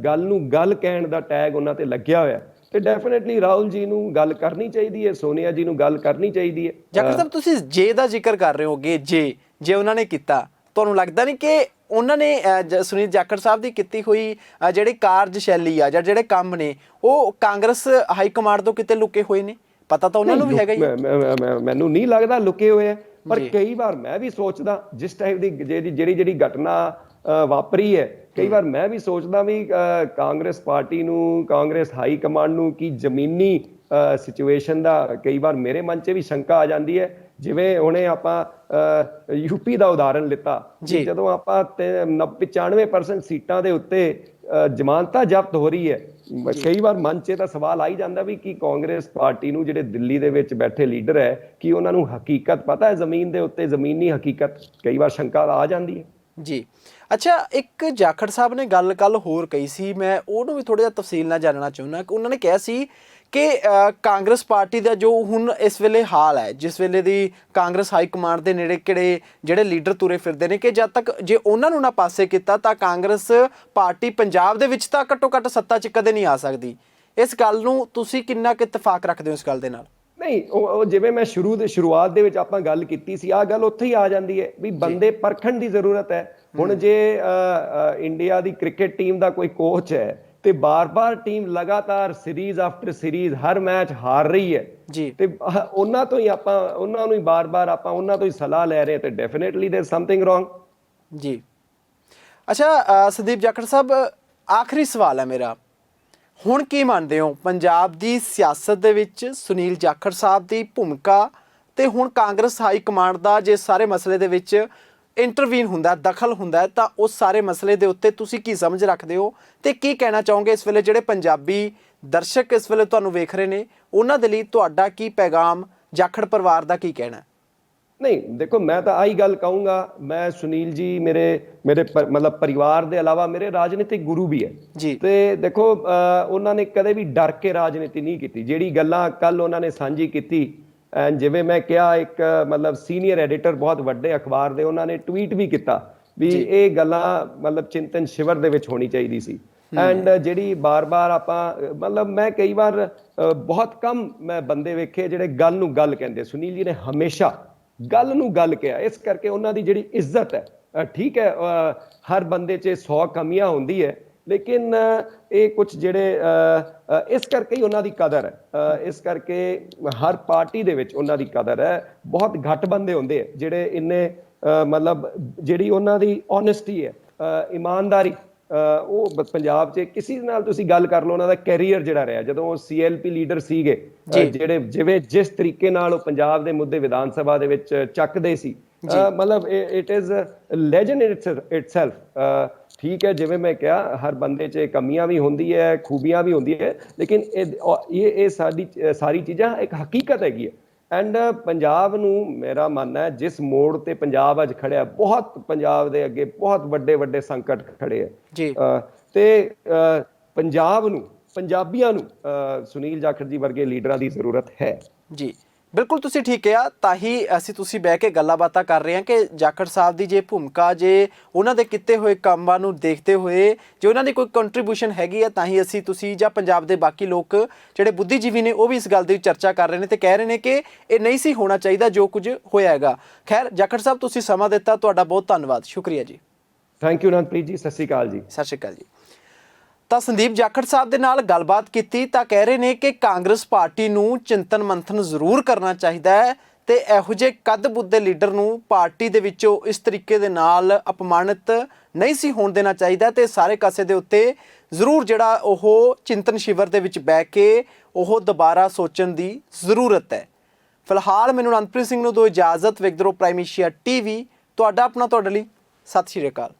ਗੱਲ ਨੂੰ ਗੱਲ ਕਹਿਣ ਦਾ ਟੈਗ ਉਹਨਾਂ ਤੇ ਲੱਗਿਆ ਹੋਇਆ, ਤੇ ਡੈਫੀਨੇਟਲੀ ਰਾਹੁਲ ਜੀ ਨੂੰ ਗੱਲ ਕਰਨੀ ਚਾਹੀਦੀ ਹੈ, ਸੋਨੀਆ ਜੀ ਨੂੰ ਗੱਲ ਕਰਨੀ ਚਾਹੀਦੀ ਹੈ। ਜਾਖੜ ਸਾਹਿਬ ਤੁਸੀਂ ਜੇ ਦਾ ਜ਼ਿਕਰ ਕਰ ਰਹੇ ਹੋਗੇ, ਜੇ ਉਹਨਾਂ ਨੇ ਕੀਤਾ, ਤੁਹਾਨੂੰ ਲੱਗਦਾ ਨਹੀਂ ਕਿ ਉਹਨਾਂ ਨੇ ਸੁਨੀਲ ਜਾਖੜ ਸਾਹਿਬ ਦੀ ਕੀਤੀ ਹੋਈ ਜਿਹੜੀ ਕਾਰਜਸ਼ੈਲੀ ਆ ਜਾਂ ਜਿਹੜੇ ਕੰਮ ਨੇ ਉਹ ਕਾਂਗਰਸ ਹਾਈ ਕਮਾਂਡ ਤੋਂ ਕਿਤੇ ਲੁਕੇ ਹੋਏ ਨੇ? ਪਤਾ ਤਾਂ ਉਹਨਾਂ ਨੂੰ ਵੀ ਹੈਗਾ ਹੀ। ਮੈਨੂੰ ਨਹੀਂ ਲੱਗਦਾ ਲੁਕੇ ਹੋਏ ਆ, ਪਰ ਕਈ ਵਾਰ ਮੈਂ ਵੀ ਸੋਚਦਾ ਜਿਸ ਟਾਈਪ ਦੀ ਜਿਹੜੀ ਘਟਨਾ ਵਾਪਰੀ ਹੈ, ਕਈ ਵਾਰ ਮੈਂ ਵੀ ਸੋਚਦਾ ਵੀ ਕਾਂਗਰਸ ਪਾਰਟੀ ਨੂੰ, ਕਾਂਗਰਸ ਹਾਈ ਕਮਾਂਡ ਨੂੰ ਕੀ ਜ਼ਮੀਨੀ ਸਿਚੁਏਸ਼ਨ ਦਾ ਕਈ ਵਾਰ ਮੇਰੇ ਮਨ 'ਚ ਵੀ ਸ਼ੰਕਾ ਆ ਜਾਂਦੀ ਹੈ। ਜਿਵੇਂ ਹੁਣੇ ਆਪਾਂ ਯੂਪੀ ਦਾ ਉਦਾਹਰਨ ਲਿੱਤਾ, ਜਦੋਂ ਆਪਾਂ 95% ਸੀਟਾਂ ਦੇ ਉੱਤੇ ਜ਼ਮਾਨਤਾਂ ਜ਼ਬਤ ਹੋ ਰਹੀ ਹੈ, ਕਈ ਵਾਰ ਮਨ 'ਚ ਤਾਂ ਸਵਾਲ ਆਈ ਜਾਂਦਾ ਵੀ ਕੀ ਕਾਂਗਰਸ ਪਾਰਟੀ ਨੂੰ, ਜਿਹੜੇ ਦਿੱਲੀ ਦੇ ਵਿੱਚ ਬੈਠੇ ਲੀਡਰ ਹੈ, ਕੀ ਉਹਨਾਂ ਨੂੰ ਹਕੀਕਤ ਪਤਾ ਹੈ ਜ਼ਮੀਨ ਦੇ ਉੱਤੇ, ਜ਼ਮੀਨੀ ਹਕੀਕਤ? ਕਈ ਵਾਰ ਸ਼ੰਕਾ ਆ ਜਾਂਦੀ ਹੈ ਜੀ। ਅੱਛਾ, ਇੱਕ ਜਾਖੜ ਸਾਹਿਬ ਨੇ ਗੱਲ ਕੱਲ ਹੋਰ ਕਹੀ ਸੀ, ਮੈਂ ਉਹਨੂੰ ਵੀ ਥੋੜਾ ਜਿਹਾ ਤਫਸੀਲ ਨਾਲ ਜਾਣਨਾ ਚਾਹੁੰਦਾ ਕਿ ਉਹਨਾਂ ਨੇ ਕਿਹਾ ਸੀ ਕਿ ਕਾਂਗਰਸ ਪਾਰਟੀ ਦਾ ਜੋ ਹੁਣ ਇਸ ਵੇਲੇ ਹਾਲ ਹੈ, ਜਿਸ ਵੇਲੇ ਦੀ ਕਾਂਗਰਸ ਹਾਈ ਕਮਾਂਡ ਦੇ ਨੇੜੇ ਕਿਹੜੇ ਜਿਹੜੇ ਲੀਡਰ ਤੁਰੇ ਫਿਰਦੇ ਨੇ, ਕਿ ਜਦ ਤੱਕ ਜੇ ਉਹਨਾਂ ਨੂੰ ਨਾ ਪਾਸੇ ਕੀਤਾ ਤਾਂ ਕਾਂਗਰਸ ਪਾਰਟੀ ਪੰਜਾਬ ਦੇ ਵਿੱਚ ਤਾਂ ਘੱਟੋ ਘੱਟ ਸੱਤਾ 'ਚ ਕਦੇ ਨਹੀਂ ਆ ਸਕਦੀ। ਇਸ ਗੱਲ ਨੂੰ ਤੁਸੀਂ ਕਿੰਨਾ ਕੁ ਇਤਫਾਕ ਰੱਖਦੇ ਹੋ ਇਸ ਗੱਲ ਦੇ ਨਾਲ? ਨਹੀਂ, ਉਹ ਜਿਵੇਂ ਮੈਂ ਸ਼ੁਰੂਆਤ ਦੇ ਵਿੱਚ ਆਪਾਂ ਗੱਲ ਕੀਤੀ ਸੀ, ਆਹ ਗੱਲ ਉੱਥੇ ਹੀ ਆ ਜਾਂਦੀ ਹੈ ਵੀ ਬੰਦੇ ਪਰਖਣ ਦੀ ਜ਼ਰੂਰਤ ਹੈ। ਹੁਣ ਜੇ ਇੰਡੀਆ ਦੀ ਕ੍ਰਿਕਟ ਟੀਮ ਦਾ ਕੋਈ ਕੋਚ ਹੈ ਤੇ ਬਾਰ-ਬਾਰ ਟੀਮ ਲਗਾਤਾਰ ਸੀਰੀਜ਼ ਆਫਟਰ ਸੀਰੀਜ਼ ਹਰ ਮੈਚ ਹਾਰ ਰਹੀ ਹੈ ਜੀ, ਤੇ ਉਹਨਾਂ ਤੋਂ ਹੀ ਆਪਾਂ ਉਹਨਾਂ ਨੂੰ ਹੀ ਬਾਰ-ਬਾਰ ਆਪਾਂ ਉਹਨਾਂ ਤੋਂ ਹੀ ਸਲਾਹ ਲੈ ਰਹੇ, ਤੇ ਡੈਫੀਨੇਟਲੀ ਦੇयर ਸਮਥਿੰਗ ਰੋਂਗ ਜੀ। ਅੱਛਾ ਸੰਦੀਪ ਜਾਖੜ ਸਾਹਿਬ, ਆਖਰੀ ਸਵਾਲ ਹੈ ਮੇਰਾ, ਹੁਣ ਕੀ ਮੰਨਦੇ ਹੋ ਪੰਜਾਬ ਦੀ ਸਿਆਸਤ ਦੇ ਵਿੱਚ ਸੁਨੀਲ ਜਾਖੜ ਸਾਹਿਬ ਦੀ ਭੂਮਿਕਾ, ਤੇ ਹੁਣ ਕਾਂਗਰਸ ਹਾਈ ਕਮਾਂਡ ਦਾ ਜੇ ਸਾਰੇ ਮਸਲੇ ਦੇ ਵਿੱਚ ਇੰਟਰਵੀਨ ਹੁੰਦਾ, ਦਖਲ ਹੁੰਦਾ ਹੈ, ਤਾਂ ਉਸ ਸਾਰੇ ਮਸਲੇ ਦੇ ਉੱਤੇ ਤੁਸੀਂ ਕੀ ਸਮਝ ਰੱਖਦੇ ਹੋ ਤੇ ਕੀ ਕਹਿਣਾ ਚਾਹੋਗੇ ਇਸ ਵੇਲੇ ਜਿਹੜੇ ਪੰਜਾਬੀ ਦਰਸ਼ਕ ਇਸ ਵੇਲੇ ਤੁਹਾਨੂੰ ਵੇਖ ਰਹੇ ਨੇ, ਉਹਨਾਂ ਦੇ ਲਈ ਤੁਹਾਡਾ ਕੀ ਪੈਗਾਮ, ਜਾਖੜ ਪਰਿਵਾਰ ਦਾ ਕੀ ਕਹਿਣਾ? ਨਹੀਂ ਦੇਖੋ, ਮੈਂ ਤਾਂ ਆਹੀ ਗੱਲ ਕਹੂੰਗਾ, ਮੈਂ ਸੁਨੀਲ ਜੀ ਮੇਰੇ ਮਤਲਬ ਪਰਿਵਾਰ ਦੇ ਇਲਾਵਾ ਮੇਰੇ ਰਾਜਨੀਤਿਕ ਗੁਰੂ ਵੀ ਹੈ ਜੀ, ਤੇ ਦੇਖੋ ਉਹਨਾਂ ਨੇ ਕਦੇ ਵੀ ਡਰ ਕੇ ਰਾਜਨੀਤੀ ਨਹੀਂ ਕੀਤੀ। ਜਿਹੜੀ ਗੱਲਾਂ ਕੱਲ ਉਹਨਾਂ ਨੇ ਸਾਂਝੀ ਕੀਤੀ, ਜਿਵੇਂ ਮੈਂ ਕਿਹਾ, ਇੱਕ ਮਤਲਬ ਸੀਨੀਅਰ ਐਡੀਟਰ ਬਹੁਤ ਵੱਡੇ ਅਖਬਾਰ ਦੇ, ਉਹਨਾਂ ਨੇ ਟਵੀਟ ਵੀ ਕੀਤਾ ਵੀ ਇਹ ਗੱਲਾਂ ਮਤਲਬ ਚਿੰਤਨ ਸ਼ਿਵਰ ਦੇ ਵਿੱਚ ਹੋਣੀ ਚਾਹੀਦੀ ਸੀ। ਐਂਡ ਜਿਹੜੀ ਬਾਰ-ਬਾਰ ਆਪਾਂ ਮਤਲਬ ਮੈਂ ਕਈ ਵਾਰ ਬਹੁਤ ਕਮ ਮੈਂ ਬੰਦੇ ਵੇਖੇ ਜਿਹੜੇ ਗੱਲ ਨੂੰ ਗੱਲ ਕਹਿੰਦੇ, ਸੁਨੀਲ ਜੀ ਨੇ ਹਮੇਸ਼ਾ ਗੱਲ ਨੂੰ ਗੱਲ ਕਿਹਾ। ਇਸ ਕਰਕੇ ਉਹਨਾਂ ਦੀ ਜਿਹੜੀ ਇੱਜ਼ਤ ਹੈ, ਠੀਕ ਹੈ, ਹਰ ਬੰਦੇ 'ਚ 100 ਕਮੀਆਂ ਹੁੰਦੀ ਹੈ, ਲੇਕਿਨ ਇਹ ਕੁਝ ਜਿਹੜੇ ਇਸ ਕਰਕੇ ਹੀ ਉਹਨਾਂ ਦੀ ਕਦਰ ਹੈ, ਇਸ ਕਰਕੇ ਹਰ ਪਾਰਟੀ ਦੇ ਵਿੱਚ ਉਹਨਾਂ ਦੀ ਕਦਰ ਹੈ। ਬਹੁਤ ਘੱਟ ਬੰਦੇ ਹੁੰਦੇ ਆ ਜਿਹੜੇ ਇੰਨੇ ਮਤਲਬ ਜਿਹੜੀ ਉਹਨਾਂ ਦੀ ਓਨੈਸਟੀ ਹੈ, ਇਮਾਨਦਾਰੀ, ਉਹ ਪੰਜਾਬ 'ਚ ਕਿਸੇ ਨਾਲ ਤੁਸੀਂ ਗੱਲ ਕਰ ਲਓ, ਉਹਨਾਂ ਦਾ ਕੈਰੀਅਰ ਜਿਹੜਾ ਰਿਹਾ, ਜਦੋਂ ਉਹ CLP ਲੀਡਰ ਸੀਗੇ, ਜਿਹੜੇ ਜਿਸ ਤਰੀਕੇ ਨਾਲ ਉਹ ਪੰਜਾਬ ਦੇ ਮੁੱਦੇ ਵਿਧਾਨ ਸਭਾ ਦੇ ਵਿੱਚ ਚੱਕਦੇ ਸੀ, ਮਤਲਬ it is legend in itself. ਠੀਕ ਹੈ, ਜਿਵੇਂ ਮੈਂ ਕਿਹਾ, ਹਰ ਬੰਦੇ 'ਚ ਕਮੀਆਂ ਵੀ ਹੁੰਦੀ ਹੈ, ਖੂਬੀਆਂ ਵੀ ਹੁੰਦੀ ਹੈ, ਲੇਕਿਨ ਇਹ ਸਾਰੀ ਚੀਜ਼ਾਂ ਇੱਕ ਹਕੀਕਤ ਹੈਗੀ ਹੈ। ਐਂਡ ਪੰਜਾਬ ਨੂੰ ਮੇਰਾ ਮੰਨਣਾ ਹੈ, ਜਿਸ ਮੋੜ ਤੇ ਪੰਜਾਬ ਅੱਜ ਖੜਿਆ, ਬਹੁਤ ਪੰਜਾਬ ਦੇ ਅੱਗੇ ਬਹੁਤ ਵੱਡੇ ਸੰਕਟ ਖੜੇ ਹੈ ਜੀ, ਤੇ ਪੰਜਾਬ ਨੂੰ, ਪੰਜਾਬੀਆਂ ਨੂੰ ਸੁਨੀਲ ਜਾਖੜ ਜੀ ਵਰਗੇ ਲੀਡਰਾਂ ਦੀ ਜ਼ਰੂਰਤ ਹੈ ਜੀ। ਬਿਲਕੁਲ ਤੁਸੀਂ ਠੀਕ ਕਿਹਾ, ਤਾਂ ਹੀ ਤੁਸੀਂ ਬਹਿ ਕੇ ਗੱਲਾਂ ਬਾਤਾਂ ਕਰ ਰਹੇ ਹਾਂ ਕਿ ਜਾਖੜ ਸਾਹਿਬ ਦੀ ਜੇ ਭੂਮਿਕਾ, ਜੇ ਉਹਨਾਂ ਦੇ ਕੀਤੇ ਹੋਏ ਕੰਮਾਂ ਨੂੰ ਦੇਖਦੇ ਹੋਏ ਜੇ ਉਹਨਾਂ ਦੀ ਕੋਈ ਕੰਟਰੀਬਿਊਸ਼ਨ ਹੈਗੀ ਹੈ, ਤਾਂ ਹੀ ਤੁਸੀਂ ਜਾਂ ਪੰਜਾਬ ਦੇ ਬਾਕੀ ਲੋਕ ਜਿਹੜੇ ਬੁੱਧੀਜੀਵੀ ਨੇ ਉਹ ਵੀ ਇਸ ਗੱਲ ਦੀ ਚਰਚਾ ਕਰ ਰਹੇ ਨੇ ਤੇ ਕਹਿ ਰਹੇ ਨੇ ਕਿ ਇਹ ਨਹੀਂ ਸੀ ਹੋਣਾ ਚਾਹੀਦਾ ਜੋ ਕੁਝ ਹੋਇਆ ਹੈਗਾ। ਖੈਰ ਜਾਖੜ ਸਾਹਿਬ, ਤੁਸੀਂ ਸਮਾਂ ਦਿੱਤਾ, ਤੁਹਾਡਾ ਬਹੁਤ ਧੰਨਵਾਦ, ਸ਼ੁਕਰੀਆ ਜੀ। ਥੈਂਕ ਯੂ ਅਨੰਦਪ੍ਰੀਤ ਜੀ, ਸਤਿ ਸ਼੍ਰੀ ਅਕਾਲ ਜੀ। ਸਤਿ ਸ਼੍ਰੀ ਅਕਾਲ ਜੀ। ਤਾਂ ਸੰਦੀਪ ਜਾਖੜ ਸਾਹਿਬ ਦੇ ਨਾਲ ਗੱਲਬਾਤ ਕੀਤੀ ਤਾਂ ਕਹਿ ਰਹੇ ਨੇ ਕਿ ਕਾਂਗਰਸ ਪਾਰਟੀ ਨੂੰ ਚਿੰਤਨ ਮੰਥਨ ਜ਼ਰੂਰ ਕਰਨਾ ਚਾਹੀਦਾ ਹੈ ਤੇ ਇਹੋ ਜਿਹੇ ਕੱਦ ਬੁੱਧੇ ਲੀਡਰ ਨੂੰ ਪਾਰਟੀ ਦੇ ਵਿੱਚੋਂ ਇਸ ਤਰੀਕੇ ਦੇ ਨਾਲ ਅਪਮਾਨਿਤ ਨਹੀਂ ਸੀ ਹੋਣ ਦੇਣਾ ਚਾਹੀਦਾ, ਤੇ ਸਾਰੇ ਕਾਸੇ ਦੇ ਉੱਤੇ ਜ਼ਰੂਰ ਜਿਹੜਾ ਉਹ ਚਿੰਤਨ ਸ਼ਿਵਰ ਦੇ ਵਿੱਚ ਬਹਿ ਕੇ ਉਹ ਦੁਬਾਰਾ ਸੋਚਣ ਦੀ ਜ਼ਰੂਰਤ ਹੈ। ਫਿਲਹਾਲ ਮੈਨੂੰ ਅਨੰਦਪ੍ਰੀਤ ਸਿੰਘ ਨੂੰ ਦਿਓ ਇਜਾਜ਼ਤ। ਵੇਖਦੇ ਰਹੋ ਪ੍ਰਾਈਮ ਏਸ਼ੀਆ TV, ਤੁਹਾਡਾ ਆਪਣਾ ਤੁਹਾਡੇ ਲਈ। ਸਤਿ ਸ਼੍ਰੀ ਅਕਾਲ।